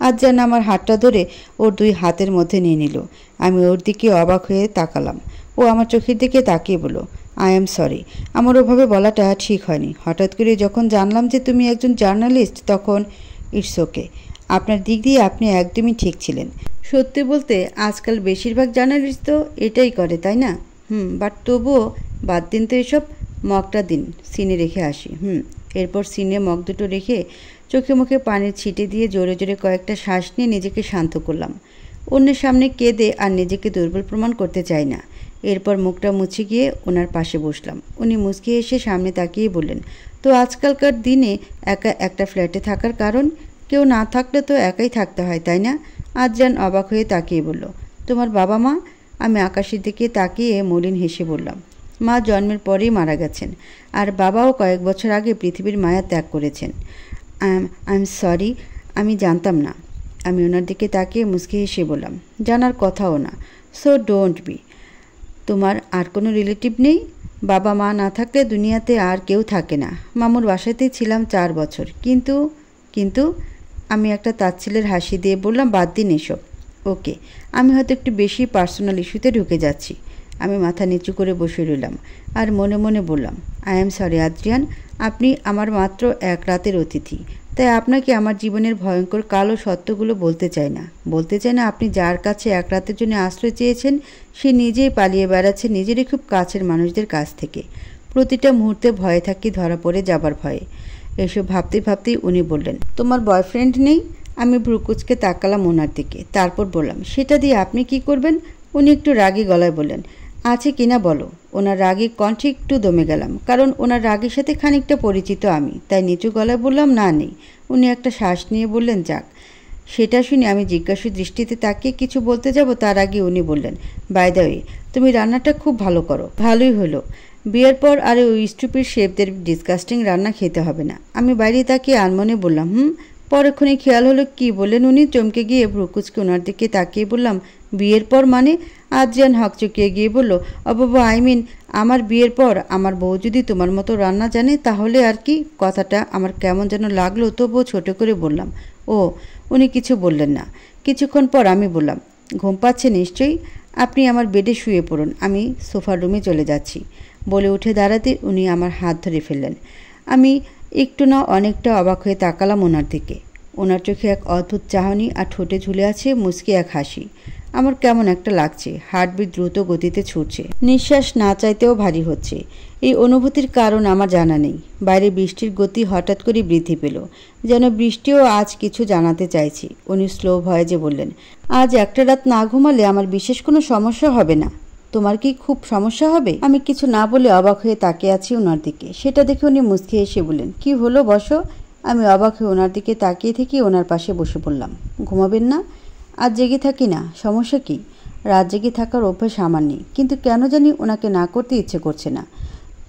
আদ্রিয়ান আমার হাতটা ধরে ওর 2 হাতের মধ্যে নিয়ে নিল। আমি ওর দিকে অবাক হয়ে তাকালাম। ও আমার চোখের দিকে তাকিয়ে বলল, আই এম সরি, আমার ওভাবে বলাটা ঠিক হয়নি। হঠাৎ করে যখন জানলাম যে তুমি একজন জার্নালিস্ট, তখন ইটস ওকে। আপনার দিক দিয়ে আপনি একদমই ঠিক ছিলেন। সত্যি বলতে আজকাল বেশিরভাগ জার্নালিস্ট তো এটাই করে, তাই না? বাট তবুও বাদ দিন তো এসব, মগটা দিন, সিনে রেখে আসি। এরপর সিনে মগ দুটো রেখে চোখে মুখে পানির ছিটে দিয়ে জোরে জোরে কয়েকটা শ্বাস নিয়ে নিজেকে শান্ত করলাম। অন্যের সামনে কেঁদে আর নিজেকে দুর্বল প্রমাণ করতে চাই না। এরপর মুখটা মুছে গিয়ে ওনার পাশে বসলাম। উনি মুচকি এসে সামনে তাকিয়ে বললেন, তো আজকালকার দিনে একা একটা ফ্ল্যাটে থাকার কারণ? কেউ না থাকলে তো একাই থাকতে হয়, তাই না? আদ্রিয়ান অবাক হয়ে তাকিয়ে বলল, তোমার বাবা মা? আমি আকাশের দিকে তাকিয়ে মলিন হেসে বললাম, মা জন্মের পরেই মারা গেছেন, আর বাবাও কয়েক বছর আগে পৃথিবীর মায়া ত্যাগ করেছেন। আই এম সরি, আমি জানতাম না। আমি ওনার দিকে তাকিয়ে মুচকি হেসে বললাম, জানার কথাও না। So don't be. তোমার আর কোনো রিলেটিভ নেই? বাবা মা না থাকলে দুনিয়াতে আর কেউ থাকে না। মামুর বাসাতেই ছিলাম 4 বছর। কিন্তু আমি একটা তাচ্ছিলের হাসি দিয়ে বললাম, বাদ দিন এসব। ওকে, আমি হয়তো একটু বেশি পার্সোনাল ইস্যুতে ঢুকে যাচ্ছি। আমি মাথা নিচু করে বসে রইলাম আর মনে মনে বললাম, আই এম সরি আদ্রিয়ান, আপনি আমার মাত্র এক রাতের অতিথি। তাই আপনাকে আমার জীবনের ভয়ঙ্কর কালো সত্যগুলো বলতে চাই না। আপনি যার কাছে এক রাতের জন্য আশ্রয় চেয়েছেন, সে নিজেই পালিয়ে বেড়াচ্ছে নিজেরই খুব কাছের মানুষদের কাছ থেকে। প্রতিটা মুহূর্তে ভয়ে থাকি ধরা পড়ে যাবার ভয়ে। এসব ভাবতেই উনি বললেন, তোমার বয়ফ্রেন্ড নেই? আমি ভ্রুকুচকে তাকালাম ওনার দিকে। তারপর বললাম, সেটা দিয়ে আপনি কি করবেন? উনি একটু রাগী গলায় বললেন, আছে কিনা বলো। ওনার রাগী কণ্ঠে একটু দমে গেলাম, কারণ ওনার রাগের সাথে খানিকটা পরিচিত আমি, তাই নিচু গলায় বললাম, না নেই। উনি একটা শ্বাস নিয়ে বললেন, যাক। সেটা শুনে আমি জিজ্ঞাসু দৃষ্টিতে তাকিয়ে কিছু বলতে যাব, তার আগে উনি বললেন, বাই দ্য ওয়ে, তুমি রান্নাটা খুব ভালো করো। ভালোই হলো, বিয়ের পর আর ওই স্টুপিড শেফদের ডিসকাস্টিং রান্না খেতে হবে না। আমি বাইরে তাকিয়ে আনমনে বললাম, পরক্ষণে খেয়াল হলো কি বললেন উনি। চমকে গিয়ে ভ্রুকুচকে ওনার দিকে তাকিয়ে বললাম, বিয়ের পর মানে? আদ্রিয়ান হকচকিয়ে গিয়ে বলল, বাবা, আই মিন আমার বিয়ের পর আমার বউ যদি তোমার মতো রান্না জানে তাহলে আর কি। কথাটা আমার কেমন যেন লাগলো, তবুও ছোট করে বললাম, ও। উনি কিছু বললেন না। কিছুক্ষণ পর আমি বললাম, ঘুম পাচ্ছে নিশ্চয়ই, আপনি আমার বেডে শুয়ে পড়ুন, আমি সোফার রুমে চলে যাচ্ছি। বলে উঠে দাঁড়াতে উনি আমার হাত ধরে ফেললেন। আমি একটু না অনেকটা অবাক হয়ে তাকালাম ওনার দিকে। ওনার চোখে এক অদ্ভুত চাহনি আর ঠোঁটে ঝুলে আছে মুচকি এক হাসি। আমার কেমন একটা লাগছে, হার্টবিট দ্রুত গতিতে ছুটছে, নিঃশ্বাস না চাইতেও ভারী হচ্ছে। এই অনুভূতির কারণ আমার জানা নেই। বাইরে বৃষ্টির গতি হঠাৎ করে বৃদ্ধি পেল, যেন বৃষ্টিও আজ কিছু জানাতে চাইছি। উনি স্লো ভয়েজে বললেন, আজ একটা রাত না ঘুমালে আমার বিশেষ কোনো সমস্যা হবে না। তোমার কি খুব সমস্যা হবে? আমি কিছু না বলে অবাক হয়ে তাকিয়ে আছি ওনার দিকে। সেটা দেখে উনি মুচকি এসে বললেন, কি হলো, বসো। আমি অবাক হয়ে ওনার দিকে তাকিয়ে থেকে ওনার পাশে বসে পড়লাম। ঘুমাবেন না? আজ জেগে থাকি না, সমস্যা কি? রাত জেগে থাকার অভ্যাস আমার নেই, কিন্তু কেন জানি ওনাকে না করতে ইচ্ছে করছে না,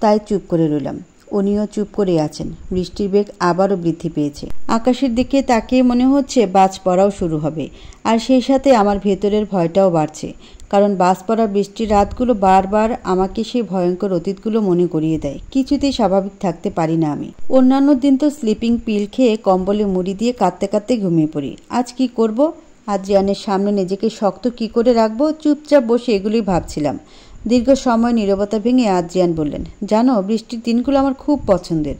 তাই চুপ করে রইলাম। উনিও চুপ করে আছেন। বৃষ্টির বেগ আবারও বৃদ্ধি পেয়েছে। আকাশের দিকে তাকিয়ে মনে হচ্ছে বাজ পড়াও শুরু হবে, আর সেই সাথে আমার ভেতরের ভয়টাও বাড়ছে, কারণ বাজ পড়া বৃষ্টির রাতগুলো বারবার আমাকে সেই ভয়ঙ্কর অতীতগুলো মনে করিয়ে দেয়। কিছুতেই স্বাভাবিক থাকতে পারি না আমি। অন্যান্য দিন তো স্লিপিং পিল খেয়ে কম্বলে মুড়ি দিয়ে কাঁদতে কাঁদতে ঘুমিয়ে পড়ি। আজ কি করব? আদ্রিয়ানের সামনে নিজেকে শক্ত কি করে রাখবো? চুপচাপ বসে এগুলোই ভাবছিলাম। দীর্ঘ সময় নীরবতা ভেঙে আদ্রিয়ান বললেন, জানো, বৃষ্টির দিনগুলো আমার খুব পছন্দের।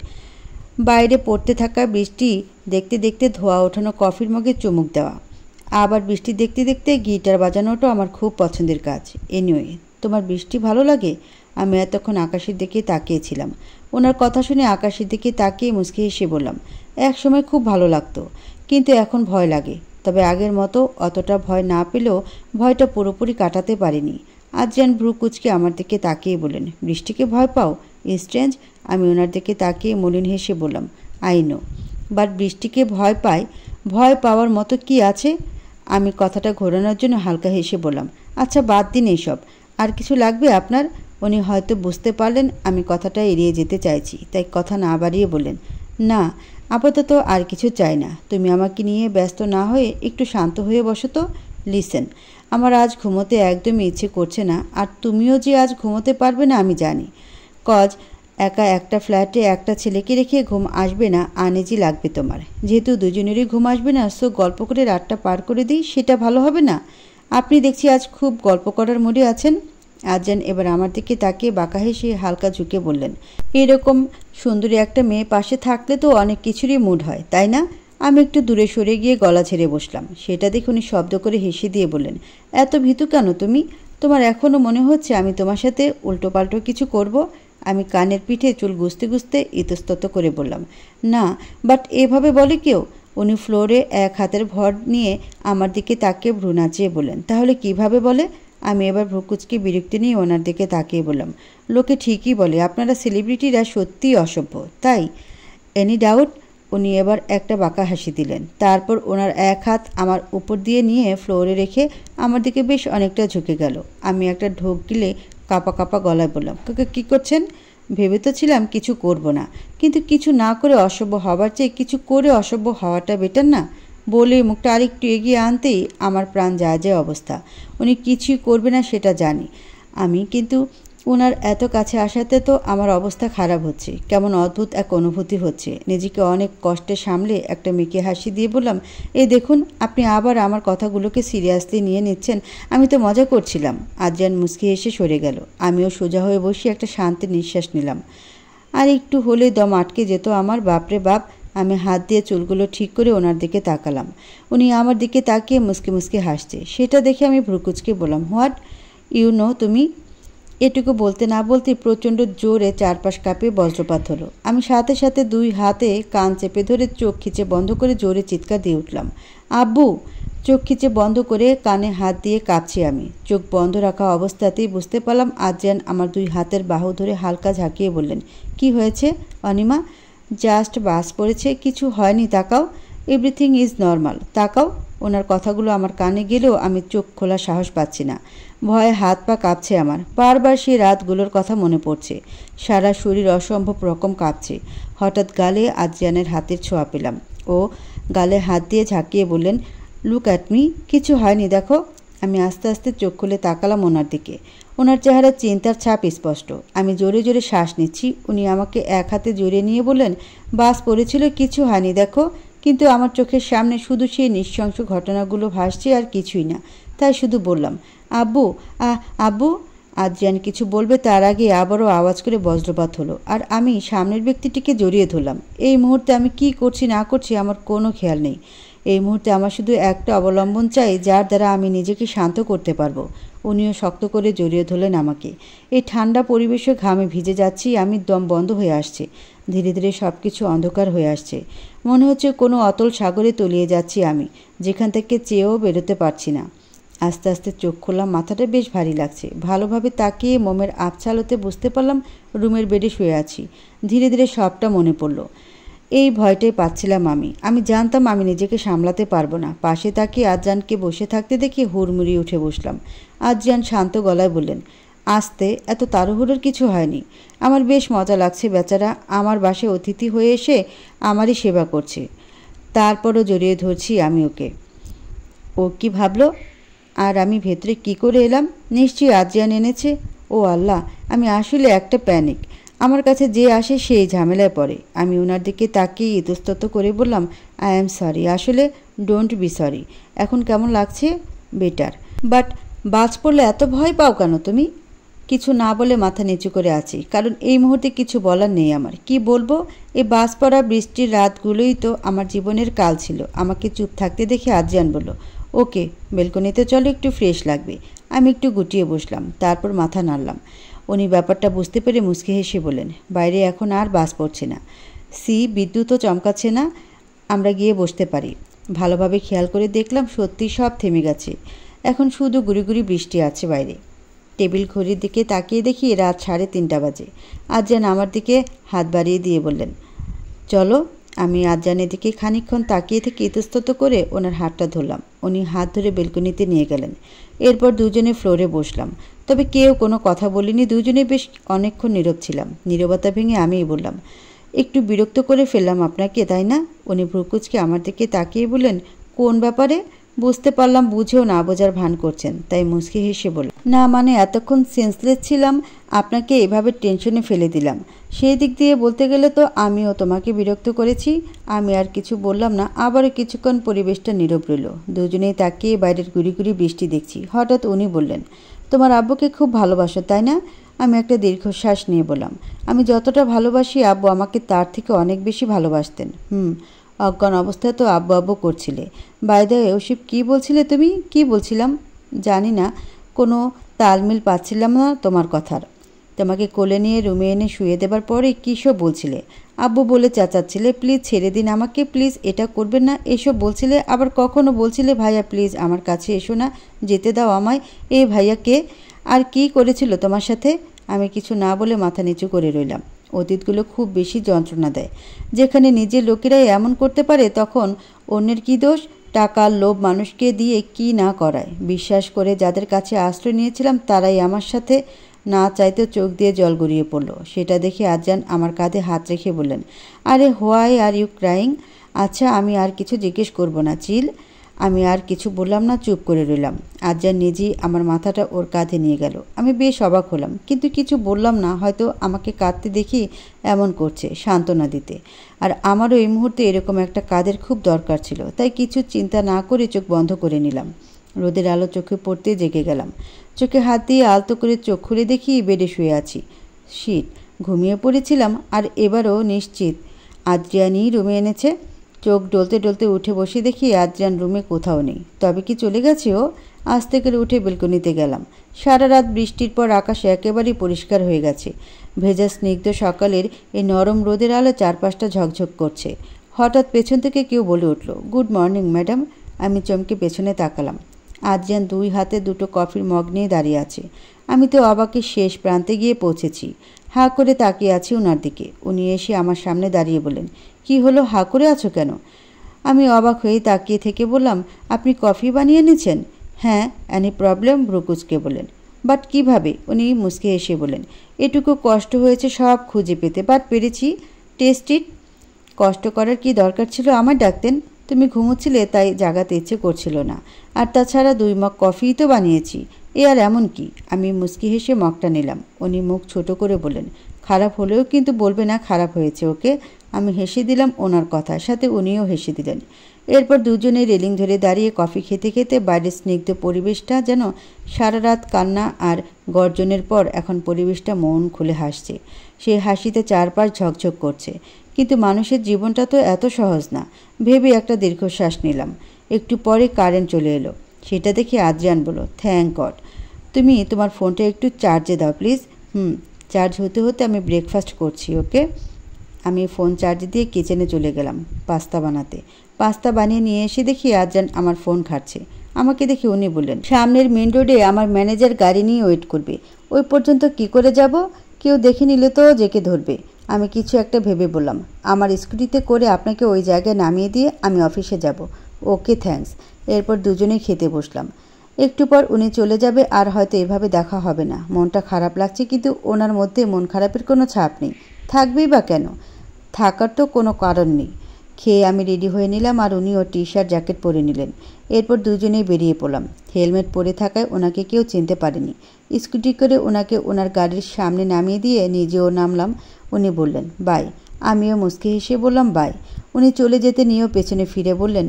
বাইরে পড়তে থাকা বৃষ্টি দেখতে দেখতে ধোয়া ওঠানো কফির মগে চুমুক দেওয়া, আবার বৃষ্টি দেখতে দেখতে গিটার বাজানোটাও আমার খুব পছন্দের কাজ। এনিওয়ে, তোমার বৃষ্টি ভালো লাগে? আমি এতক্ষণ আকাশের দিকে তাকিয়েছিলাম। ওনার কথা শুনে আকাশের দিকে তাকিয়ে মুচকি হেসে বললাম, এক সময় খুব ভালো লাগতো, কিন্তু এখন ভয় লাগে। তবে আগের মতো অতটা ভয় না পেলেও ভয়টা পুরোপুরি কাটাতে পারিনি। আদ্রিয়ান ভ্রু কুঁচকে আমার দিকে তাকিয়ে বললেন, বৃষ্টিকে ভয় পাও? স্ট্রেঞ্জ। আমি ওনার দিকে তাকিয়ে মলিন হেসে বললাম, আই নো, বাট বৃষ্টিকে ভয় পাই। ভয় পাওয়ার মতো কি আছে? আমি কথাটা ঘোরানোর জন্য হালকা হেসে বললাম, আচ্ছা বাদ দিন এইসব। আর কিছু লাগবে আপনার? উনি হয়তো বুঝতে পারলেন আমি কথাটা এড়িয়ে যেতে চাইছি, তাই কথা না বাড়িয়ে বললেন, না আপাতত আর কিছু চাই না। তুমি আমাকে নিয়ে ব্যস্ত না হয়ে একটু শান্ত হয়ে বসো তো। লিসেন, আমার আজ ঘুমোতে একদমই ইচ্ছে করছে না, আর তুমিও যে আজ ঘুমোতে পারবে না আমি জানি। কজ একা একটা ফ্ল্যাটে একটা ছেলেকে রেখে ঘুম আসবে না, আনইজি লাগবে তোমার। যেহেতু দুজনেরই ঘুম আসবে না, সো গল্প করে রাতটা পার করে দিই, সেটা ভালো হবে না? আপনি দেখছি আজ খুব গল্প করার মুডে আছেন। আদ্রিয়ান এবার আমার দিকে তাকিয়ে বাঁকা হেসে হালকা ঝুঁকে বললেন, এরকম সুন্দরী একটা মেয়ে পাশে থাকলে তো অনেক কিছুরই মুড হয়, তাই না? আমি একটু দূরে সরে গিয়ে গলা ছেড়ে বসলাম। সেটা দেখে উনি শব্দ করে হেসে দিয়ে বললেন, এত ভীতু কেন তুমি? তোমার এখনও মনে হচ্ছে আমি তোমার সাথে উল্টোপাল্টো কিছু করব? আমি কানের পিঠে চুল গুছতে গুছতে ইতস্তত করে বললাম, না, বাট এভাবে বলে কেউ? উনি ফ্লোরে এক হাতের ভর নিয়ে আমার দিকে তাকিয়ে ভ্রু নাচিয়ে বললেন, তাহলে কিভাবে বলে? আমি এবার ভ্রুকুচকে বিরক্তি নিয়ে ওনার দিকে তাকিয়ে বললাম, লোকে ঠিকই বলে আপনারা সেলিব্রিটিরা সত্যিই অসভ্য, তাই? Any doubt? উনি এবার একটা বাঁকা হাসি দিলেন। তারপর ওনার এক হাত আমার উপর দিয়ে নিয়ে ফ্লোরে রেখে আমার দিকে বেশ অনেকটা ঝুঁকে গেল। আমি একটা ঢোক গিলে কাঁপা কাঁপা গলায় বললাম, কাকা কী করছেন? ভেবে তো ছিলাম কিছু করব না, কিন্তু কিছু না করে অসভ্য হবার চেয়ে কিছু করে অসভ্য হওয়াটা বেটার না? বলে মুখটা আরেকটু এগিয়ে আনতেই আমার প্রাণ যায় যায় অবস্থা। উনি কিছুই করবে না সেটা জানি আমি, কিন্তু ওনার এত কাছে আসাতে তো আমার অবস্থা খারাপ হচ্ছে। কেমন অদ্ভুত এক অনুভূতি হচ্ছে। নিজেকে অনেক কষ্টে সামলে একটা মেয়েকে হাসি দিয়ে বললাম, এই দেখুন আপনি আবার আমার কথাগুলোকে সিরিয়াসলি নিয়ে নিচ্ছেন, আমি তো মজা করছিলাম। আদ্রিয়ান মুচকি এসে সরে গেল। আমিও সোজা হয়ে বসে একটা শান্তির নিঃশ্বাস নিলাম। আর একটু হলে দম আটকে যেত আমার। বাপরে বাপ! আমি হাত দিয়ে চুলগুলো ঠিক করে ওনার দিকে তাকালাম। উনি আমার দিকে তাকিয়ে মুসকে মুসকে হাসছে। সেটা দেখে আমি ভ্রুকুচকে বললাম, হোয়াট ইউ নো তুমি? এটুকু বলতে না বলতে প্রচণ্ড জোরে চারপাশ কাঁপে বজ্রপাত হলো। আমি সাথে সাথে দুই হাতে কান চেপে ধরে চোখ খিচে বন্ধ করে জোরে চিৎকার দিয়ে উঠলাম, আব্বু! চোখ খিচে বন্ধ করে কানে হাত দিয়ে কাঁপছি আমি। চোখ বন্ধ রাখা অবস্থাতেই বুঝতে পারলাম আদ্রিয়ান আমার দুই হাতের বাহু ধরে হালকা ঝাঁকিয়ে বললেন, কি হয়েছে অনিমা? জাস্ট বাস পড়েছে, কিছু হয়নি, তাকাও। এভরিথিং ইজ নর্মাল, তাকাও। ওনার কথাগুলো আমার কানে গেলেও আমি চোখ খোলার সাহস পাচ্ছি না। ভয়ে হাত পা কাঁপছে আমার। বারবার সেই রাতগুলোর কথা মনে পড়ছে। সারা শরীর অসম্ভব রকম কাঁপছে। হঠাৎ গালে আদ্রিয়ানের হাতের ছোঁয়া পেলাম। ও গালে হাত দিয়ে ঝাঁকিয়ে বললেন, লুক অ্যাট মি, কিছু হয়নি, দেখো। আমি আস্তে আস্তে চোখ খুলে তাকালাম ওনার দিকে। ওনার চেহারা চিন্তার ছাপ স্পষ্ট। আমি জোরে জোরে শ্বাস নিচ্ছি। উনি আমাকে এক হাতে জড়িয়ে নিয়ে বললেন, বাস পড়েছিল, কিছু হয়নি, দেখো। কিন্তু আমার চোখের সামনে শুধু সেই নৃশংস ঘটনাগুলো ভাসছে, আর কিছুই না। তাই শুধু বললাম, আব্বু, আব্বু। আদ্রিয়ান কিছু বলবে তার আগে আবারও আওয়াজ করে বজ্রপাত হলো, আর আমি সামনের ব্যক্তিটিকে জড়িয়ে ধরলাম। এই মুহূর্তে আমি কি করছি না করছি আমার কোনো খেয়াল নেই। এই মুহূর্তে আমার শুধু একটা অবলম্বন চাই, যার দ্বারা আমি নিজেকে শান্ত করতে পারবো। উনিও শক্ত করে জড়িয়ে ধরলেন আমাকে। এই ঠান্ডা পরিবেশে ঘামে ভিজে যাচ্ছি আমি, দম বন্ধ হয়ে আসছে। ধীরে ধীরে সব কিছু অন্ধকার হয়ে আসছে। মনে হচ্ছে কোনো অতল সাগরে তলিয়ে যাচ্ছি আমি, যেখান থেকে চেয়েও বেরোতে পারছি না। আস্তে আস্তে চোখ খুললাম। মাথাটা বেশ ভারী লাগছে। ভালোভাবে তাকিয়ে মোমের আবছালোতে বুঝতে পারলাম রুমের বেডে শুয়ে আছি। ধীরে ধীরে সবটা মনে পড়ল। এই ভয়টাই পাচ্ছিলাম আমি। আমি জানতাম আমি নিজেকে সামলাতে পারবো না। পাশে তাকিয়ে আদ্রিয়ানকে বসে থাকতে দেখে হুড়মুড়িয়ে উঠে বসলাম। আদ্রিয়ান শান্ত গলায় বললেন, আস্তে, এত তাড়াহুড়োর কিছু হয়নি। আমার বেশ মজা লাগছে, বেচারা আমার বাসায় অতিথি হয়ে এসে আমারই সেবা করছে। তারপরও জড়িয়ে ধরছি আমি ওকে। ও কি ভাবলো? আর আমি ভেতরে কি করে এলাম? নিশ্চয়ই আদ্রিয়ান এনেছে। ও আল্লাহ, আমি আসলে একটা প্যানিক। আমার কাছে যে আসে সেই ঝামেলায় পড়ে। আমি ওনার দিকে তাকিয়ে ইতস্তত করে বললাম, আই অ্যাম সরি, আসলে ডোন্ট বি সরি। এখন কেমন লাগছে? বেটার। বাট বাজ পড়লে এত ভয় পাও কেন তুমি? কিছু না বলে মাথা নিচু করে আছি, কারণ এই মুহূর্তে কিছু বলার নেই আমার। কি বলবো? এই বাজ পড়া বৃষ্টির রাতগুলোই তো আমার জীবনের কাল ছিল। আমাকে চুপ থাকতে দেখে আদ্রিয়ান বলল, ওকে, বেলকনিতে চলো, একটু ফ্রেশ লাগবে। আমি একটু গুটিয়ে বসলাম, তারপর মাথা নাড়লাম। উনি ব্যাপারটা বুঝতে পেরে মুচকি হেসে বললেন, বাইরে এখন আর বাস পড়ছে না, বিদ্যুৎও চমকাচ্ছে না, আমরা গিয়ে বসতে পারি। ভালোভাবে খেয়াল করে দেখলাম সত্যি সব থেমে গেছে, এখন শুধু গুড়ি গুড়ি বৃষ্টি আছে বাইরে। টেবিল ঘড়ির দিকে তাকিয়ে দেখি রাত 3:30 বাজে। আজান আমার দিকে হাত বাড়িয়ে দিয়ে বললেন, চলো। আমি আজানের দিকে খানিকক্ষণ তাকিয়ে থেকে ইতস্তত করে ওনার হাতটা ধরলাম। উনি হাত ধরে বেলকনিতে নিয়ে গেলেন। এরপর দুজনে ফ্লোরে বসলাম। তবে কেউ কোনো কথা বলিনি, দুজনে বেশ অনেকক্ষণ নীরব ছিলাম। নীরবতা ভেঙে আমিই বললাম, একটু বিরক্ত করে ফেললাম আপনাকে, তাই না? উনি ভ্রুকুচকে আমার দিকে তাকিয়ে বললেন, কোন ব্যাপারে? বুঝতে পারলাম বুঝেও না বোঝার ভান করছেন, তাই মুচকি হেসে বললাম, না মানে এতক্ষণ সেন্সলেস ছিলাম, আপনাকে এভাবে টেনশনে ফেলে দিলাম। সেই দিক দিয়ে বলতে গেলে তো আমিও তোমাকে বিরক্ত করেছি। আমি আর কিছু বললাম না। আবারও কিছুক্ষণ পরিবেশটা নীরব রইল। দুজনেই তাকিয়ে বাইরের গুড়ি গুড়ি বৃষ্টি দেখছি। হঠাৎ উনি বললেন, তোমার আব্বুকে খুব ভালোবাসো তাই না? আমি একটা দীর্ঘশ্বাস নিয়ে বললাম, আমি যতটা ভালোবাসি আব্বু আমাকে তার থেকে অনেক বেশি ভালোবাসতেন। অজ্ঞান অবস্থায় তো আব্বু আব্বু করছিলে। বাইরে ওসব কী বলছিলে তুমি? কি বলছিলাম জানি না, কোনো তালমিল পাচ্ছিলাম না তোমার কথার। তোমাকে কোলে নিয়ে রুমে এনে শুয়ে দেবার পরে কী সব বলছিলে। আব্বু বলে চেঁচাচ্ছিলে, প্লিজ ছেড়ে দিন আমাকে, প্লিজ এটা করবেন না, এসব বলছিলে। আবার কখনো বলছিলে, ভাইয়া প্লিজ আমার কাছে এসো না, যেতে দাও আমায়। এই ভাইয়া কে? আর কি করেছিল তোমার সাথে? আমি কিছু না বলে মাথা নিচু করে রইলাম। অতীতগুলো খুব বেশি যন্ত্রণা দেয়। যেখানে নিজের লোকেরাই এমন করতে পারে তখন অন্যের কী দোষ? টাকার লোভ মানুষকে দিয়ে কি না করায়। বিশ্বাস করে যাদের কাছে আশ্রয় নিয়েছিলাম তারাই আমার সাথে, না চাইতেও চোখ দিয়ে জল গড়িয়ে পড়ল। সেটা দেখে আজান আমার কাঁধে হাত রেখে বললেন, আরে হোয়াই আর ইউ ক্রাইং? আচ্ছা আমি আর কিছু জিজ্ঞেস করব না, চিল। আমি আর কিছু বললাম না, চুপ করে রইলাম। আজান নিজেই আমার মাথাটা ওর কাঁধে নিয়ে গেল। আমি বেশ অবাক হলাম, কিন্তু কিছু বললাম না। হয়তো আমাকে কাঁদতে দেখি এমন করছে, সান্ত্বনা দিতে। আর আমারও এই মুহূর্তে এরকম একটা কাঁধের খুব দরকার ছিল, তাই কিছু চিন্তা না করে চোখ বন্ধ করে নিলাম। রোদের আলো চোখে পড়তে জেগে গেলাম। চোখে হাত দিয়ে আলতো করে চোখ খুলে দেখি বেডে শুয়ে আছি। শীত, ঘুমিয়ে পড়েছিলাম আর এবারও নিশ্চিত আদ্রিয়ানই রুমে এনেছে। চোখ ডলতে ডলতে উঠে বসে দেখি আদ্রিয়ান রুমে কোথাও নেই। তবে কি চলে গেছে ও? আস্তে করে উঠে বেলকনিতে গেলাম। সারা রাত বৃষ্টির পর আকাশ একেবারেই পরিষ্কার হয়ে গেছে। ভেজা স্নিগ্ধ সকালের এই নরম রোদের আলো চারপাশটা ঝকঝক করছে। হঠাৎ পেছন থেকে কেউ বলে উঠল, গুড মর্নিং ম্যাডাম। আমি চমকে পেছনে তাকালাম। আদ্রিয়ান 2 হাতে 2টো কফির মগ নিয়ে দাঁড়িয়ে আছে। আমি তো অবাকের শেষ প্রান্তে গিয়ে পৌঁছেছি। হাঁ করে তাকিয়ে আছি ওনার দিকে। উনি এসে আমার সামনে দাঁড়িয়ে বললেন, কি হলো, হাঁ করে আছো কেন? আমি অবাক হয়ে তাকিয়ে থেকে বললাম, আপনি কফি বানিয়ে এনেছেন? হ্যাঁ। Annie problem? ব্রুকুচকে বললেন। বাট কিভাবে? উনি মুচকে এসে বললেন, এটুকু কষ্ট হয়েছে সব খুঁজে পেতে, বাট পেরেছি। টেস্ট ইট। কষ্ট করার কি দরকার ছিল আমায় ডাকতেন? তুমি ঘুমোচ্ছিলে তাই জাগাতে ইচ্ছে করছিল না। আর তাছাড়া 2 মগ কফিই তো বানিয়েছি। এ আর এমন কি? আমি মুচকি হেসে মগটা নিলাম। উনি মুখ ছোট করে বললেন, খারাপ হলেও কিন্তু বলবে না খারাপ হয়েছে, ওকে? আমি হেসে দিলাম ওনার কথার সাথে, উনিও হেসে দিলেন। এরপর দুজনে রেলিং ধরে দাঁড়িয়ে কফি খেতে খেতে বাইরের স্নিগ্ধ পরিবেশটা যেন সারা রাত কান্না আর গর্জনের পর এখন পরিবেশটা মন খুলে হাসছে। সেই হাসিতে চারপাশ ঝকঝক করছে। কিন্তু মানুষের জীবনটা তো এত সহজ না ভেবে একটা দীর্ঘশ্বাস নিলাম। একটু পরে কারেন্ট চলে এলো। সেটা দেখে আদ্রিয়ান বলল, থ্যাংক গড। তুমি তোমার ফোনটা একটু চার্জে দাও প্লিজ। চার্জ হতে হতে আমি ব্রেকফাস্ট করছি, ওকে? আমি ফোন চার্জে দিয়ে কিচেনে চলে গেলাম পাস্তা বানাতে। পাস্তা বানিয়ে নিয়ে এসে দেখি আদ্রিয়ান আমার ফোন ঘাটছে। আমাকে দেখে উনি বললেন, সামনের মেন রোডে আমার ম্যানেজার গাড়ি নিয়ে ওয়েট করবে। ওই পর্যন্ত কি করে যাব? কেউ দেখে নিলে তো জেকে ধরবে। আমি কিছু একটা ভেবে বললাম, আমার স্কুটিতে করে আপনাকে ওই জায়গায় নামিয়ে দিয়ে আমি অফিসে যাব। Okay thanks. এরপর দুজনেই খেতে বসলাম। একটু পর উনি চলে যাবে আর হয়তো এভাবে দেখা হবে না। মনটা খারাপ লাগছে, কিন্তু ওনার মধ্যে মন খারাপের কোনো ছাপ নেই। থাকবেই বা কেন? থাকার তো কোনো কারণ নেই। খেয়ে আমি রেডি হয়ে নিলাম আর উনিও টি-শার্ট জ্যাকেট পরে নিলেন। এরপর দুজনেই বেরিয়ে পড়লাম। হেলমেট পরে থাকায় ওনাকে কেউ চিনতে পারেনি। স্কুটি করে ওনাকে ওনার গাড়ির সামনে নামিয়ে দিয়ে নিজেও নামলাম। উনি বললেন, বাই। আমিও মুচকি হেসে বললাম, বাই। উনি চলে যেতে নিয়েও পেছনে ফিরে বললেন,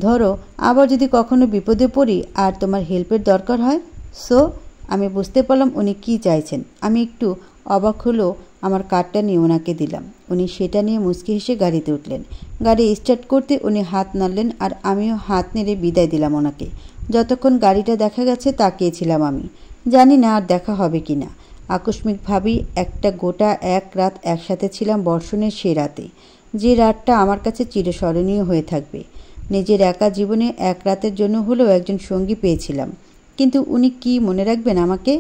ধরো আবার যদি কখনো বিপদে পড়ি আর তোমার হেল্পের দরকার হয়। সো আমি বুঝতে পারলাম উনি কি চাইছেন। আমি একটু অবাক হলেও আমার কার্ডটা নিয়ে ওনাকে দিলাম। উনি সেটা নিয়ে মুচকি হেসে গাড়িতে উঠলেন। গাড়ি স্টার্ট করতে উনি হাত নাড়লেন আর আমিও হাত নেড়ে বিদায় দিলাম ওনাকে। যতক্ষণ গাড়িটা দেখা গেছে তাকিয়েছিলাম আমি। জানি না আর দেখা হবে কি না। আকস্মিকভাবেই একটা গোটা এক রাত একসাথে ছিলাম বর্ষণের সে রাতে, যে রাতটা আমার কাছে চিরস্মরণীয় হয়ে থাকবে। নিজের একা জীবনে এক রাতের জন্য হলেও একজন সঙ্গী পেয়েছিলাম, কিন্তু উনি কি মনে রাখবেন আমাকে?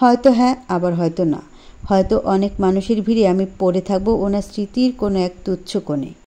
হয়তো হ্যাঁ, আবার হয়তো না। হয়তো অনেক মানুষের ভিড়ে আমি পড়ে থাকবো ওনার স্মৃতির কোনো এক তুচ্ছ কোণে।